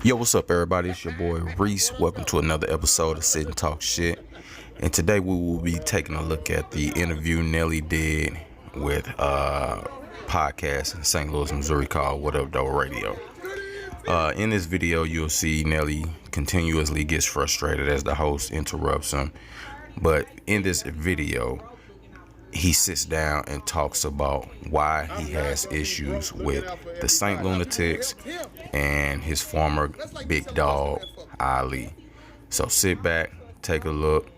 Yo, what's up, everybody? It's your boy Reese. Welcome to another episode of Sit and Talk Shit. And today we will be taking a look at the interview Nelly did with podcast in St. Louis, Missouri called What Up Though Radio. In this video, you'll see Nelly continuously gets frustrated as the host interrupts him. But in this video, he sits down and talks about why he has issues with the Saint Lunatics and his former big dog, Ali. So sit back, take a look,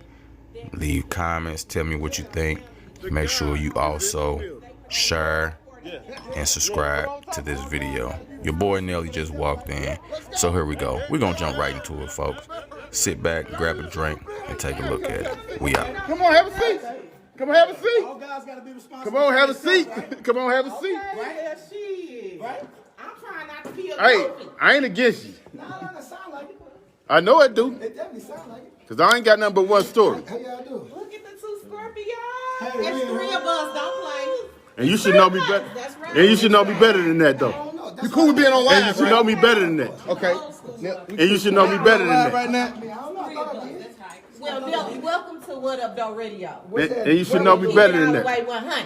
leave comments, tell me what you think. Make sure you also share and subscribe to this video. Your boy Nelly just walked in, so here we go. We're gonna jump right into it, folks. Sit back, grab a drink, and take a look at it. We out. Come on, have a seat. Come on, have a seat. All guys gotta be responsible. Come on, have a seat. Come on, have a seat. Right? Shit. Right? I'm trying not to be a Hey, I ain't against you. No, that sound like it. I know it do. It definitely sound like it. Because I ain't got nothing but one story. How y'all do? Look at the two Scorpios. Hey, There's we- three of us. Don't play. And you should know me better. That's right. And you should know me better than that, though. No, You cool with being on live, And you should know me better than that. Okay. And you should know me better than that. Right now? I don't know. I thought I did. Well, Nelly, welcome to What Up Though Radio. And you should know me better than that. Way 100.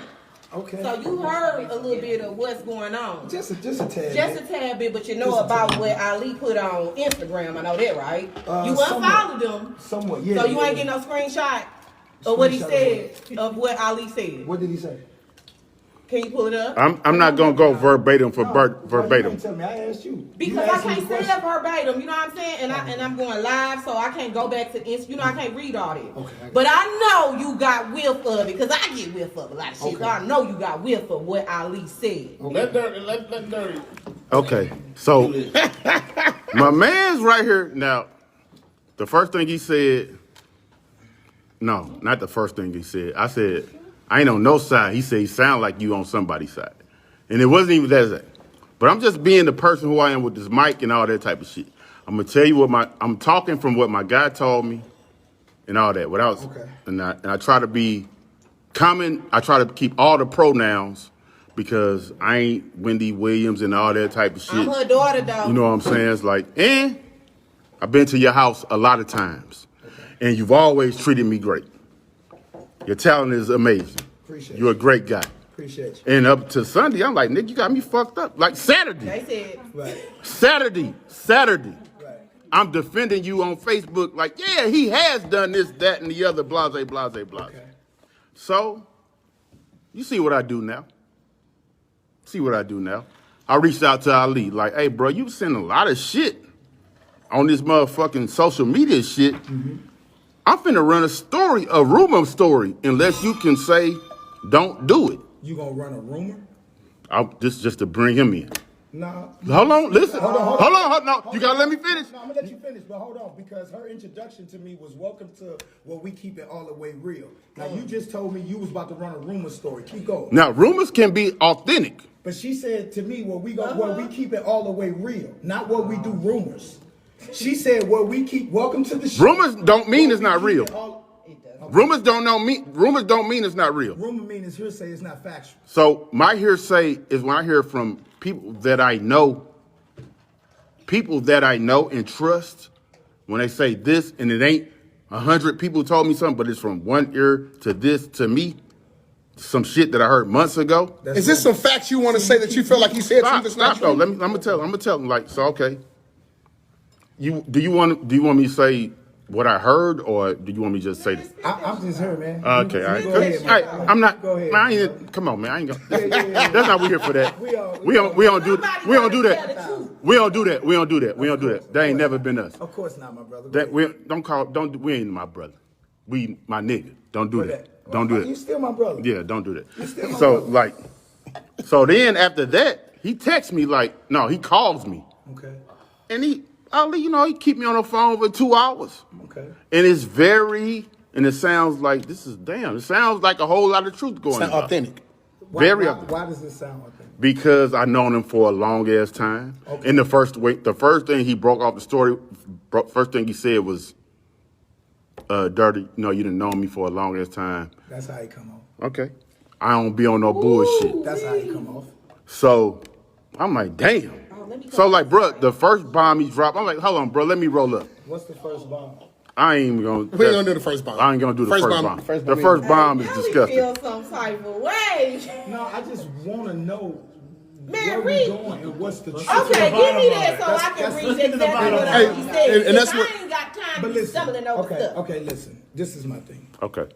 Okay. So you heard a little bit of what's going on. Just a tad. Just a tad bit, but you know Just a about tad. what Ali put on Instagram. I know that, right? You Somewhat. unfollowed them. Somewhat, yeah. So you yeah. ain't getting no screenshot of what he Screenshot said, of what Ali said. What did he say? Can you pull it up? I'm not going to go verbatim for You verbatim. didn't tell me. I asked you. Because You I asked me can't the say question. it verbatim, you know what I'm saying? And I'm going live, so I can't go back to the you know, I can't read all that. Okay, I got But I know you got whiff of it, because I get whiff of a lot of shit. Okay. So I know you got whiff of what Ali said. Let dirty. Okay, so my man's right here. Now, the first thing he said, no, not the first thing he said. I said, I ain't on no side. He said, he sound like you on somebody's side. And it wasn't even that. But I'm just being the person who I am with this mic and all that type of shit. I'm going to tell you I'm talking from what my guy told me and all that. Okay. And I try to be common. I try to keep all the pronouns because I ain't Wendy Williams and all that type of shit. I'm her daughter, though. You know what I'm saying? It's like, I've been to your house a lot of times, and you've always treated me great. Your talent is amazing. Appreciate You're a great guy. Appreciate you. And up to Sunday, I'm like, nigga, you got me fucked up. Like Saturday, They said, Right. Saturday, Right. I'm defending you on Facebook like, yeah, he has done this, that, and the other, blase, blase, blase. Okay. So, you see what I do now. I reached out to Ali, like, hey, bro, you send a lot of shit on this motherfucking social media shit. Mm-hmm. I'm finna run a rumor story, unless you can say, don't do it. You gonna run a rumor? This just to bring him in. Nah. Hold on, listen. Hold on. Hold on. No, you gotta let me finish. No, I'm gonna let you finish, but hold on, because her introduction to me was welcome to where we keep it all the way real. Now you just told me you was about to run a rumor story. Keep going. Now, rumors can be authentic. But she said to me where we keep it all the way real, not where we do rumors. She said where we keep welcome to the show. Rumors don't mean it's not real. it does. Rumors don't mean it's not real. Rumor means it's hearsay, it's not factual. So my hearsay is when I hear from people that I know and trust, when they say this and it ain't 100 people told me something, but it's from one ear to this to me, some shit that I heard months ago. Is this some facts you want to say that you feel like you said something that's not Stop though. true? I'm gonna tell them like, so okay. Do you want me to say what I heard, or do you want me to just say this? I'm just here, man. Okay, all You right. go ahead, man. I'm not. Go ahead. Man, I ain't, come on, man. I ain't gonna. yeah. That's not what we here for. That. We don't do that. We don't do that. That ain't never been us. Of course not, my brother. That we we ain't my brother. We my nigga. Don't do that. Don't do You that. still my brother. Yeah, don't do that. still my So brother. like, so then after that, he texts me like, no, he calls me, Okay. and he keep me on the phone for 2 hours. Okay. And it sounds like it sounds like a whole lot of truth going It's on. authentic. Why authentic. does this sound authentic? Because I've known him for a long ass time. Okay. And the first thing he broke off the story, first thing he said was, dirty, you didn't know me for a long ass time. That's how he come off. Okay. I don't be on no bullshit. That's how he come off. So I'm like, damn. Oh, let me. So like, bro, the first bomb he dropped, I'm like, hold on, bro, let me roll up. What's the first bomb? I ain't even gonna. We ain't gonna do the first bomb. I ain't gonna do the first bomb. The first bomb is Nelly disgusting. feel some type of way. No, I just want to know Man, where read. we going and what's the truth. Okay, give me that so I can read exactly what I Hey, said. and that's I what- ain't got time But to be listen, stumbling over stuff. okay, listen. This is my thing. Okay.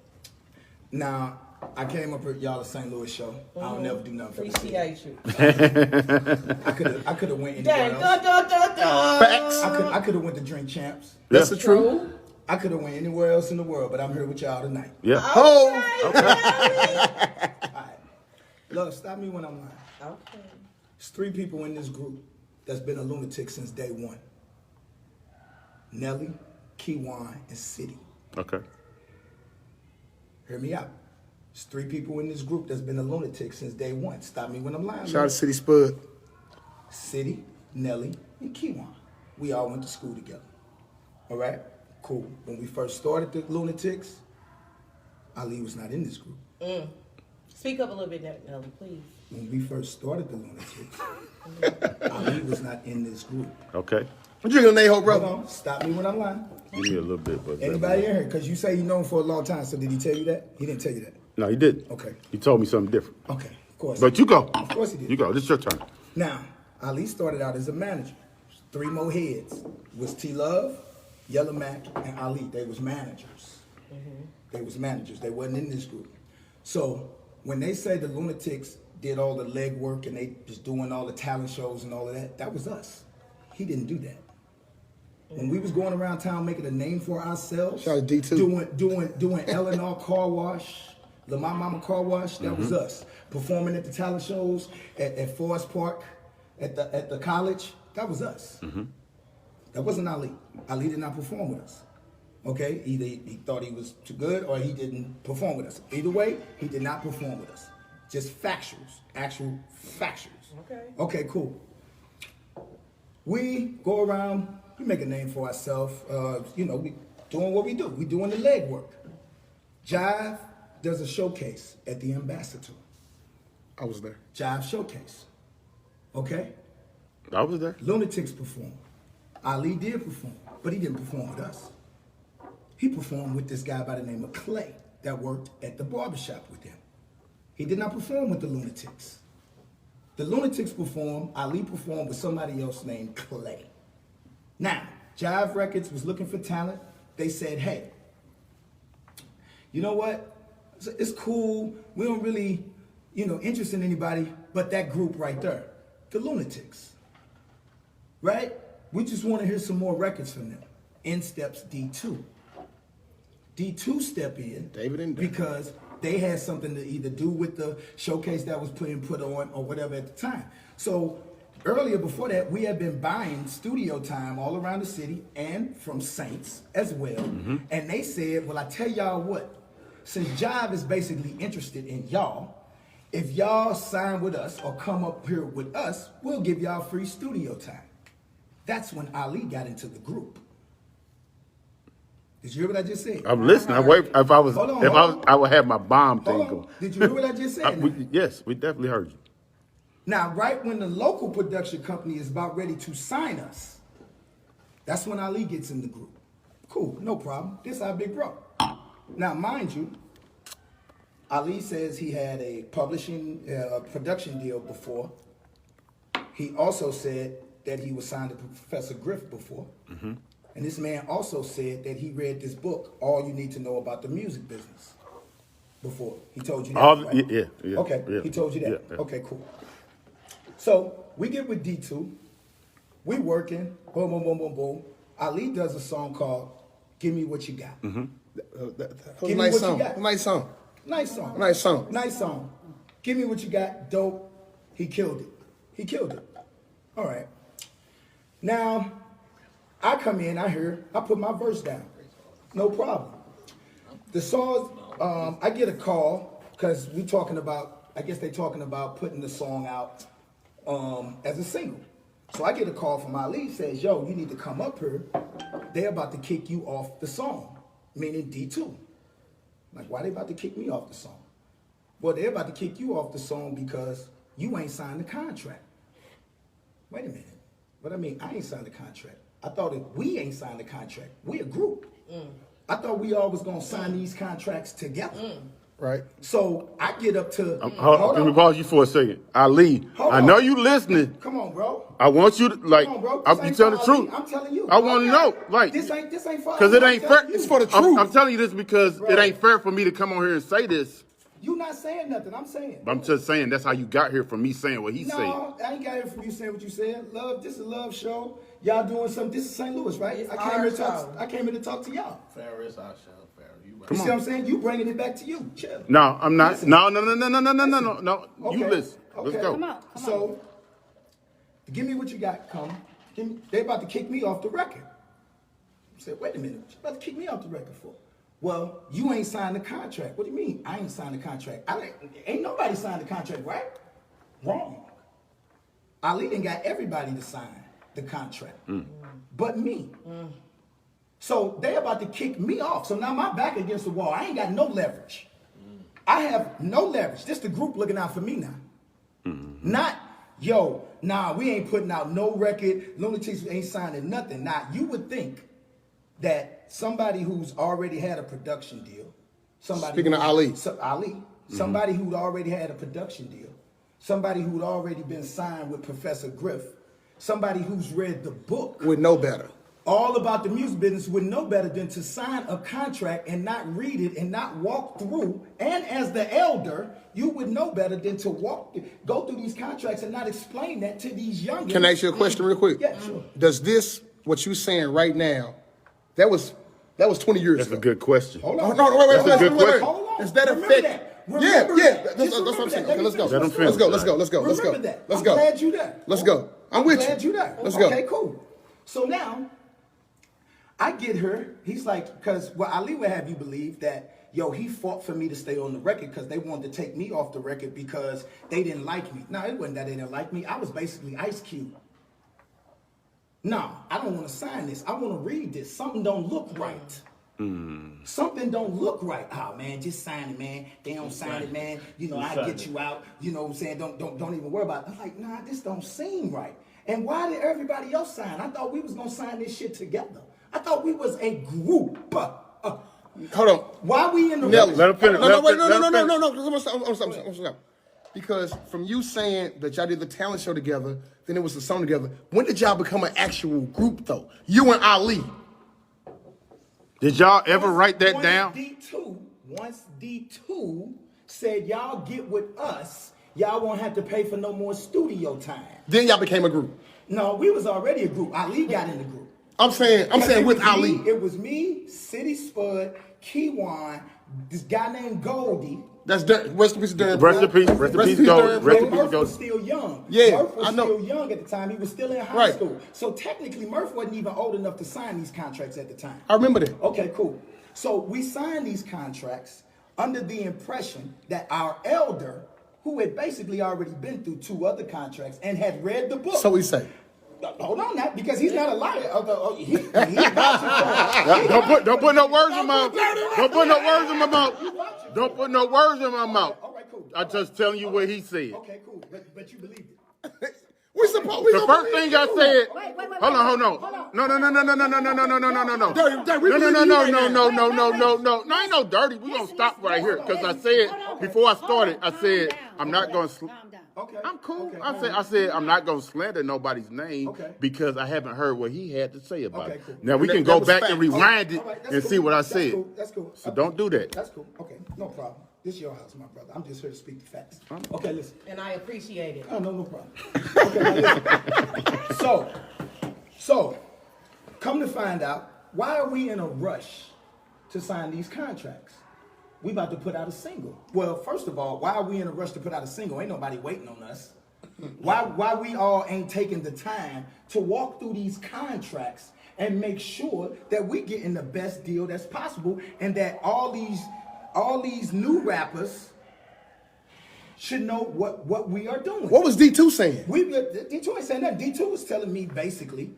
Now, I came up with y'all a St. Louis show. I'll never do nothing for the city. Appreciate you. I could have went anywhere Dang, else. Facts. I could have went to Drink Champs. That's the truth. I could have went anywhere else in the world, but I'm here with y'all tonight. Yeah. Oh, All right. Look, stop me when I'm lying. Okay. There's 3 people in this group that's been a lunatic since day one. Nelly, Keywan, and City. Okay. Hear me out. There's 3 people in this group that's been a lunatic since day one. Stop me when I'm lying. shout out to City Spud. City, Nelly, and Keywan. We all went to school together. All right? Cool. When we first started the Lunatics, Ali was not in this group. Speak up a little bit, Nelly, please. When we first started the Lunatics, Ali was not in this group. Okay. What you gonna name, Hold brother? on. Stop me when I'm lying. Give me a little bit, but Anybody in here? Because you say you know him for a long time, so did he tell you that? He didn't tell you that. No, he didn't. Okay. He told me something different. Okay, of course. But you go. Of course he did. You go. This is your turn. Now, Ali started out as a manager. 3 more heads was T Love, Yellow Mac, and Ali. They was managers. They was managers. They wasn't in this group. So when they say the Lunatics did all the legwork and they was doing all the talent shows and all of that, that was us. He didn't do that. When we was going around town making a name for ourselves, Shout out to D2. doing Eleanor Car Wash, Lamar Mama Car Wash, that was us. Performing at the talent shows at Forest Park, at the college, that was us. That wasn't Ali. Ali did not perform with us. Okay, either he thought he was too good or he didn't perform with us. Either way, he did not perform with us. Just factuals, actual factuals. Okay. Okay, cool. We go around, we make a name for ourselves. We doing what we do. We doing the legwork. Jive does a showcase at the Ambassador. I was there. Jive showcase. Okay? I was there. Lunatics perform. Ali did perform, but he didn't perform with us. He performed with this guy by the name of Clay that worked at the barbershop with him. He did not perform with the Lunatics. The Lunatics performed, Ali performed with somebody else named Clay. Now, Jive Records was looking for talent. They said, hey, you know what? It's cool. We don't really, interest in anybody but that group right there, the Lunatics. Right? We just want to hear some more records from them. In steps D2. D2 step in David and Dan. because they had something to either do with the showcase that was put on or whatever at the time. So earlier before that, we had been buying studio time all around the city and from Saints as well. And they said, well, I tell y'all what, since Jive is basically interested in y'all, if y'all sign with us or come up here with us, we'll give y'all free studio time. That's when Ali got into the group. Did you hear what I just said? I'm listening. I wait. If I was, Hold on, if hold I was, on. I would have my bomb thing Hold on. going. Did you hear what I just said? Yes, we definitely heard you. Now, right when the local production company is about ready to sign us, that's when Ali gets in the group. Cool, no problem. This our big bro. Now, mind you, Ali says he had a production deal before. He also said that he was signed to Professor Griff before. And this man also said that he read this book, All You Need to Know About the Music Business, before. He told you that, right? Yeah. Okay, yeah, he told you that. yeah. Okay, cool. So we get with D2. We working. Boom, boom, boom, boom, boom. Ali does a song called "Give Me What You Got." That was Give a me nice what song. you got. Nice song. Nice song. Nice song. Nice song. Give me what you got. Dope. He killed it. He killed it. All right. Now, I come in. I put my verse down. No problem. The song. I get a call because we talking about. I guess they talking about putting the song out as a single. So I get a call from Ali, says, yo, you need to come up here. They're about to kick you off the song, meaning D2. Like, why they about to kick me off the song? Well, they're about to kick you off the song because you ain't signed the contract. Wait a minute. But I mean, I ain't signed the contract. I thought if we ain't signed the contract, we a group. I thought we all was gonna sign these contracts together. Right. So I get up to. Let me pause you for a second. Ali, I know you listening. Come on, bro. I want you to, like, Come on, bro. I'm telling the truth. I'm telling you. I want to know, like, This ain't for because it ain't fair. It's for the I'm truth. telling you this because Bro. it ain't fair for me to come on here and say this. You not saying nothing. I'm saying. I'm just saying that's how you got here from me saying what he said. No, I ain't got it from you saying what you said. Love, this is a love show. Y'all doing something. This is St. Louis, right? It's I our came here to show. talk. I came here to talk to y'all. Fair is our show. Fair. You right. You see what I'm saying? You bringing it back to you. Chill. No, I'm not. Listen. No. You Okay. listen. Let's Okay. go. Come on. So, give me what you got, come. They about to kick me off the record. I said, wait a minute, what you about to kick me off the record for? Well, you ain't signed the contract. What do you mean? I ain't signed the contract. Ain't nobody signed the contract, right? Wrong. Ali done got everybody to sign the contract, but me. So they about to kick me off. So now my back against the wall. I ain't got no leverage. I have no leverage. This the group looking out for me now. Not, yo, nah, we ain't putting out no record. Lunatics ain't signing nothing. Now, you would think that somebody who's already had a production deal, Speaking of Ali. Somebody who'd already had a production deal, somebody who'd already been signed with Professor Griff, somebody who's read the book Would know better. all about the music business would know better than to sign a contract and not read it and not walk through. And as the elder, you would know better than to go through these contracts and not explain that to these young. Can I ask you a question real quick? Yeah, sure. Does this, what you saying right now, that was 20 years That's ago. a good question. Hold Oh, on. no, wait. That's a good question. Hold on. Is that Remember affect? that. Remember Yeah. that. That's Just what I'm remember saying. that. Okay, let's go. Let him Let's go. Let's go. Let's go. Let's go. Remember that. Let's I'm go. glad you there. Let's go. I'm with glad you. you there. Let's go. Okay, cool. So now, I get her. He's like, because Ali would have you believe that, yo, he fought for me to stay on the record because they wanted to take me off the record because they didn't like me. No, it wasn't that they didn't like me. I was basically Ice Cube. No, I don't want to sign this. I want to read this. Something don't look right. Something don't look right. Oh man, just sign it, man. They don't sign it, man. You know, I get you out. You know what I'm saying? Don't even worry about it. I'm like, nah, this don't seem right. And why did everybody else sign? I thought we was gonna sign this shit together. I thought we was a group. Hold on. Why we in the Nelly. Let him finish. No. I'm gonna stop. Because from you saying that y'all did the talent show together, then it was the song together. When did y'all become an actual group though? You and Ali. Did y'all ever write that down? Once D2 said y'all get with us, y'all won't have to pay for no more studio time. Then y'all became a group. No, we was already a group. Ali got in the group. I'm saying with Ali. It was me, City Spud, Keywan, this guy named Goldie. That's rest in peace, Darren. Rest in peace, Gold. Rest in peace, Murph Gold. was still young. Yeah, Murph was I know. still young at the time. He was still in high Right. school. So technically, Murph wasn't even old enough to sign these contracts at the time. I remember that. Okay, cool. So we signed these contracts under the impression that our elder, who had basically already been through 2 other contracts and had read the book. So we say. Hold on now, because he's not a liar. Don't put no words in my mouth. Don't put no words in my mouth. Don't put no words in my mouth. All right, cool. I'm just telling you what he said. Okay, cool. But you believed it. We supposed we The gonna first thing I said. Wait. Hold on. No. Dirty, we believe you right now. No, ain't no dirty. We're going to stop right here because I said, before I started, I said, I'm not going to. Calm down. Okay. I'm cool. Okay, I said I'm not going to slander nobody's name Okay. because I haven't heard what he had to say about Okay, it. cool. Now, we That- can that go was back facts. and rewind it All right, that's and cool. see what I That's said. cool. That's cool. So don't do that. That's cool. Okay, no problem. This is your house, my brother. I'm just here to speak the facts. Okay, listen. And I appreciate it. Oh, no problem. Okay, now listen. So, come to find out, why are we in a rush to sign these contracts? We about to put out a single. Well, first of all, why are we in a rush to put out a single? Ain't nobody waiting on us. Why we all ain't taking the time to walk through these contracts and make sure that we getting the best deal that's possible and that all these new rappers should know what we are doing. What was D2 saying? D2 ain't saying that. D2 was telling me basically,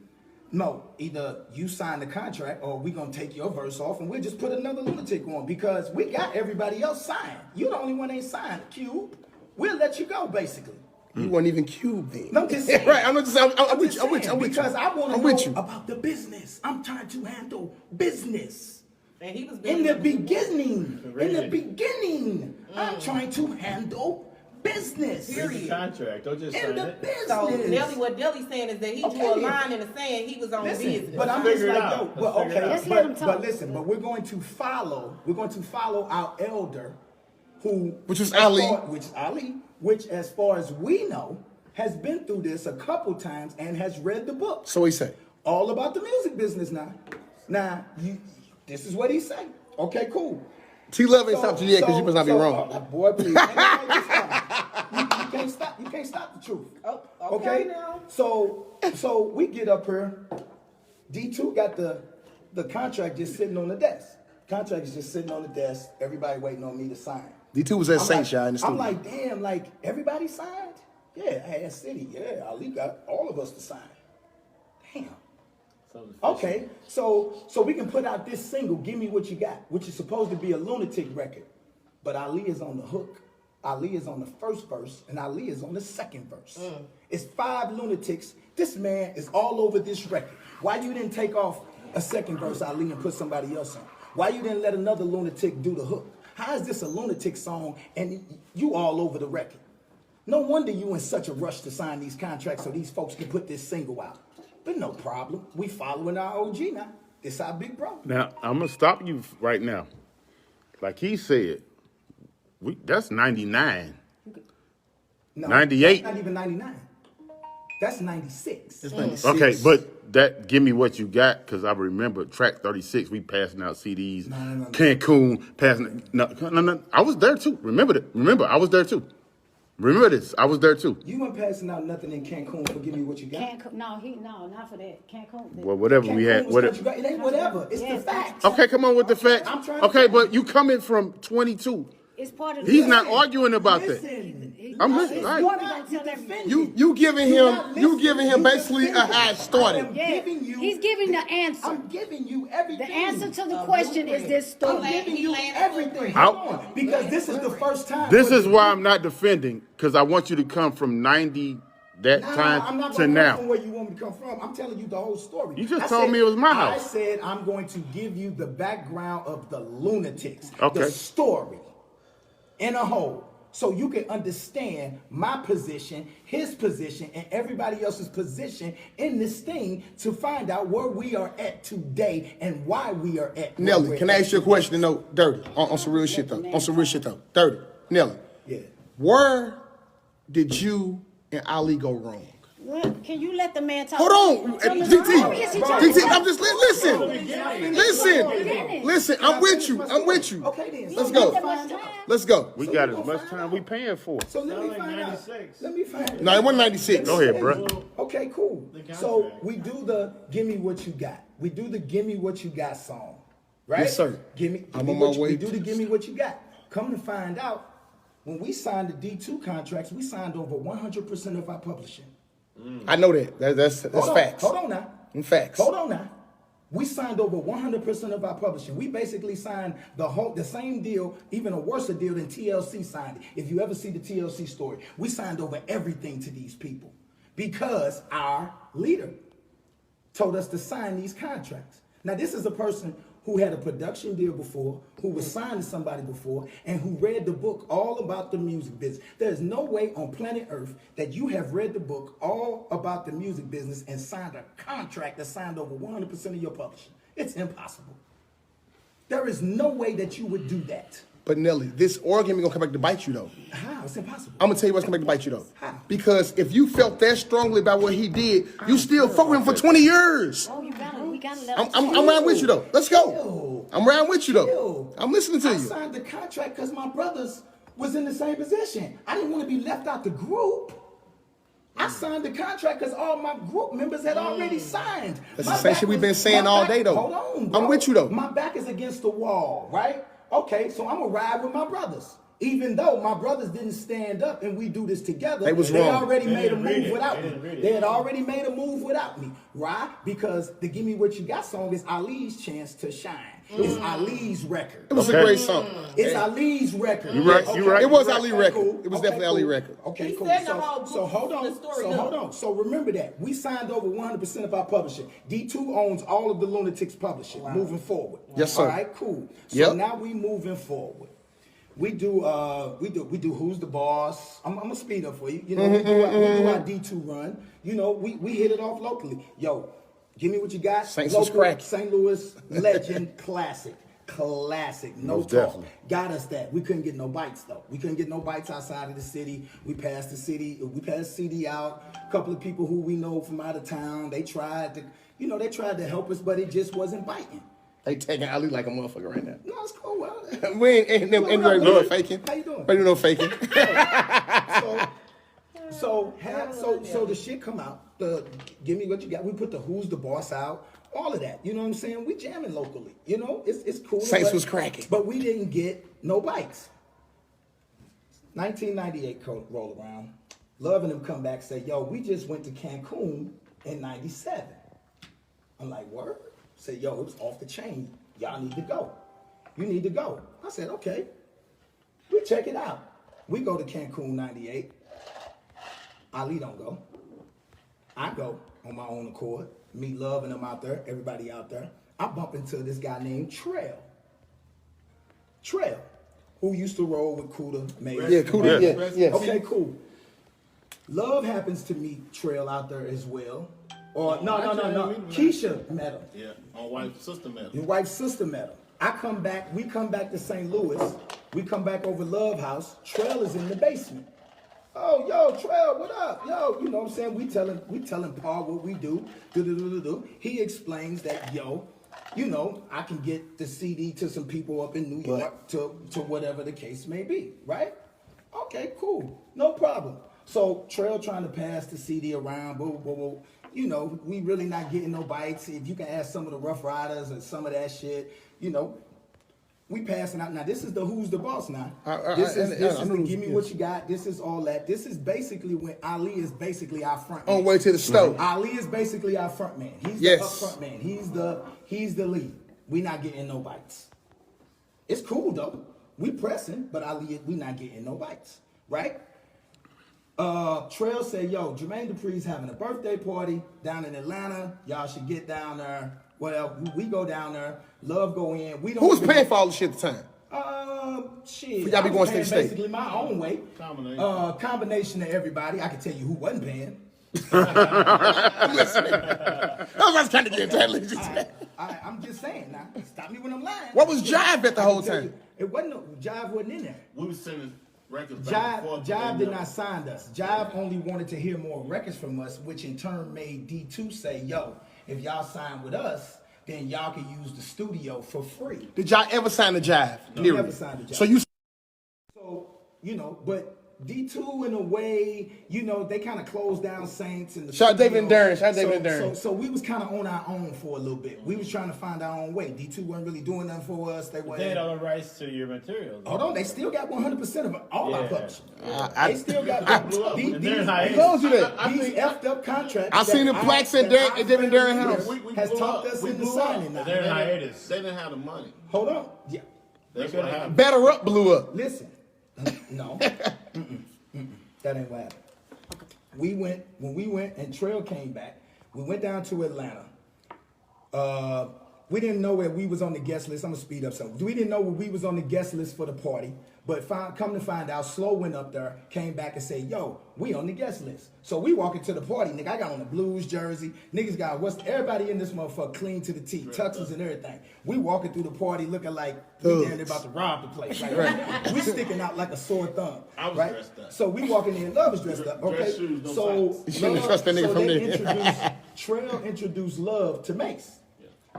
no, either you sign the contract or we gonna take your verse off and we'll just put another lunatic on because we got everybody else signed. You the only one ain't signed, Cube. We'll let you go, basically. You weren't even Cube then. No, I'm just saying. Right, I'm with you. I'm with you. Because I want to I'm know with you. about the business. I'm trying to handle business. And he was In the beginning, I'm trying to handle business. Read the contract. Don't just In sign the it. business. So Nelly, what Nelly's saying is that he drew a line in the sand. He was on business. But I'm just figure it like, out. yo, well, Let's figure it okay, out. Let's let him talk. but listen, but we're going to follow our elder, Which was Ali. which as far as we know, has been through this a couple times and has read the book. So he said. All about the music business now. Now, this is what he say. Okay, cool. T-Love ain't stopped you yet because you must not be wrong. Boy, please. You can't stop the truth. Oh, okay now. So we get up here. D2 got the contract just sitting on the desk. Contract is just sitting on the desk. Everybody waiting on me to sign. D2 was at St. Shai in the studio. I'm like, damn, like everybody signed? Yeah, I had City. Yeah, Ali got all of us to sign. Damn. Okay, so we can put out this single, Give Me What You Got, which is supposed to be a lunatic record. But Ali is on the hook. Ali is on the first verse, and Ali is on the second verse. It's 5 lunatics. This man is all over this record. Why you didn't take off a second verse, Ali, and put somebody else on? Why you didn't let another lunatic do the hook? How is this a lunatic song and you all over the record? No wonder you in such a rush to sign these contracts so these folks can put this single out. But no problem. We following our OG now. This our big bro. Now, I'm going to stop you right now. Like he said, that's 99. No, 98. That's not even 99. That's 96. It's 96. Okay, but that Give Me What You Got, because I remember track 36, we passing out CDs. No. Cancun, passing. No. I was there too. Remember, I was there too. Remember this. I was there too. You weren't passing out nothing in Cancun for Give Me What You Got. No, not for that. Cancun. Well, whatever we had. Cancun was what you got. It ain't whatever. It's the facts. Okay, come on with the facts. I'm trying to Okay, tell but you coming from 22. It's part of He's not arguing about that. I'm listening. All right. You giving him basically a how it started. He's giving the answer. I'm giving you everything. The answer to the question is this story. I'm giving you everything. Out. Hold on. Because this is the first time. This is why I'm not defending, because I want you to come from 90 that I'm time not to gonna now. come from where you want me to come from. I'm telling you the whole story. You just told me it was my house. I said I'm going to give you the background of the lunatics. Okay. The story in a whole. So you can understand my position, his position, and everybody else's position in this thing to find out where we are at today and why we are at. Nelly, can I ask you a question? No, Dirty. On some real shit though. Dirty. Nelly. Yeah. Where did you and Ali go wrong? What? Can you let the man talk? Hold on, Where is he trying to DT. I'm just listen. I'm with you. Okay then. Let's So go. let me find out. Let's go. We got as much time we paying for. So let me like find out. 96. Let me find out. No, it wasn't 96. Go ahead, bro. Okay, cool. So we do the Give Me What You Got. We do the Give Me What You Got song. Right? Yes, sir. I'm on my way. We do the Give Me What You Got. Come to find out, when we signed the D2 contracts, we signed over 100% of our publishing. I know that. That's facts. Hold on now. Facts. Hold on now. We signed over 100% of our publishing. We basically signed the same deal, even a worse deal than TLC signed it. If you ever see the TLC story, we signed over everything to these people because our leader told us to sign these contracts. Now, this is a person who had a production deal before, who was signed to somebody before, and who read the book all about the music business. There's no way on planet Earth that you have read the book all about the music business and signed a contract that signed over 100% of your publishing. It's impossible. There is no way that you would do that. But Nelly, this argument gonna come back to bite you though. How? It's impossible. I'm gonna tell you what's coming back to bite you though. How? Because if you felt that strongly about what he did, you still fuck with him for 20 years. Oh, we gotta let him I'm around with you though. Let's go. I'm around with you though. Chill. I'm listening to I you. signed the contract because my brothers was in the same position. I didn't want to be left out the group. I signed the contract because all my group members had already signed. That's My the same back shit we've was- been saying my all back- day, though. Hold on, bro. I'm with you, though. My back is against the wall, right? Okay, so I'm going to ride with my brothers. Even though my brothers didn't stand up and we do this together, They was they wrong. already They made a didn't read move it. without They me. didn't read it. They had already made a move without me. Why? Because the Give Me What You Got song is Ali's chance to shine. It's Ali's record. It was a great song. It's Ali's record. You right, you right. It was you right. Ali record. Cool. It was Okay, definitely Ali cool. record. Okay, He cool. said the whole So hold on. the story So up. hold on. So remember that we signed over 100% of our publishing. D2 owns all of the Lunatics publishing. Moving forward. Yes, sir. All right, cool. So Yep. now we moving forward. We do Who's the Boss. I'm gonna speed up for you. You know, we do our D2 run. You know, we hit it off locally. Yo, Give Me What You Got. Saints was Local, cracking. St. Louis legend, classic. No Most talk. definitely. Got us that. We couldn't get no bites though. We couldn't get no bites outside of the city. We passed the city. We passed CD out. A couple of people who we know from out of town. They tried to help us, but it just wasn't biting. They taking Ali like a motherfucker right now. No, it's cool. Well, We ain't no faking. How you doing? Ain't no faking. So the shit come out. The Give Me What You Got. We put the Who's the Boss out. All of that. You know what I'm saying? We jamming locally. You know, it's cool. Saints but- was cracking. But we didn't get no bites. 1998 roll around. Love and them come back say, yo, we just went to Cancun in 97. I'm like, word? Say, yo, it was off the chain. Y'all need to go. You need to go. I said, okay. We check it out. We go to Cancun 98. Ali don't go. I go on my own accord. Meet Love and them out there, everybody out there. I bump into this guy named Trail, who used to roll with Kuda. Yeah, cool. Yeah. Okay, cool. Love happens to meet Trail out there as well. Or no. Keisha met him. Yeah, my wife's sister met him. Your wife's sister met him. We come back to St. Louis. We come back over Love House. Trail is in the basement. Oh, yo, Trail, what up? Yo, you know what I'm saying? We telling Paul what we do. He explains that, yo, you know, I can get the CD to some people up in New York to whatever the case may be, right? Okay, cool. No problem. So Trail trying to pass the CD around, boo. You know, we really not getting no bites. If you can ask some of the Rough Riders and some of that shit, you know, we passing out. Now, this is the Who's the Boss now. This is the Give Me What You Got. This is all that. This is basically when Ali is basically our front man. On way to the stove. Ali is basically our front man. He's Yes. the up front man. He's the lead. We not getting no bites. It's cool though. We pressing, but Ali, we not getting no bites, right? Trail said, yo, Jermaine Dupri's having a birthday party down in Atlanta. Y'all should get down there. Well, we go down there. Love go in. We don't. Who was paying for all the shit at the time? Shit. Y'all be I going was state to paying state. basically my own way. Combination of everybody. I can tell you who wasn't paying. I was trying to get into that. I'm just saying now. Stop me when I'm lying. What was Jive at the whole I can tell time? you, it wasn't. Jive wasn't in there. We was sending records back and forth. Jive did not sign us. Jive only wanted to hear more records from us, which in turn made D2 say, yo, if y'all sign with us, then y'all can use the studio for free. Did y'all ever sign the Jive? No, Period. never signed the Jive. So you So, you know, but D2 in a way, you know, they kind of closed down Saints and the Shout out David and studio. Darren. Shout out David and Darren. So we was kind of on our own for a little bit. We was trying to find our own way. D2 wasn't really doing nothing for us. They They had all the rights to your material. Hold on, they still got 100% of all our Yeah. publishing. I They still got And they're in hiatus. told you that. These effed up contracts. I seen the plaques at David and Darren house. Has talked us into signing now. They're in hiatus. They didn't have the money. Hold on. Yeah. That's what happened. Better Up blew up. Listen. No. That ain't what happened. When we went and Trail came back, we went down to Atlanta. We didn't know where we was on the guest list. I'm gonna speed up something. We didn't know where we was on the guest list for the party, but come to find out, Slow went up there, came back and said, yo, we on the guest list. So we walk into the party, nigga, I got on a Blues jersey. Niggas got everybody in this motherfucker clean to the T, tuxes and everything. We walking through the party looking like we damn near about to rob the place. Like, we sticking out like a sore thumb. I was right? dressed up. So we walking in, Love is dressed up. Okay. Dress shoes, no So socks. You shouldn't trust that nigga so from they there. Trail introduced Love to Mace.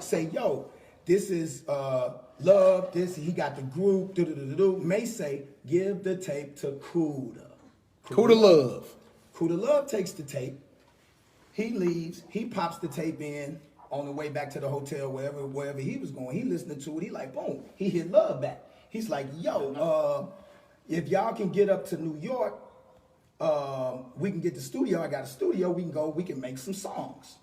Say, yo, this is Love, he got the group, Mace say, give the tape to Kuda. Kuda Love. Kuda Love takes the tape, he leaves, he pops the tape in on the way back to the hotel, wherever he was going. He listening to it, he like, boom, he hit Love back. He's like, yo, If y'all can get up to New York, we can get the studio. I got a studio. We can go. We can make some songs.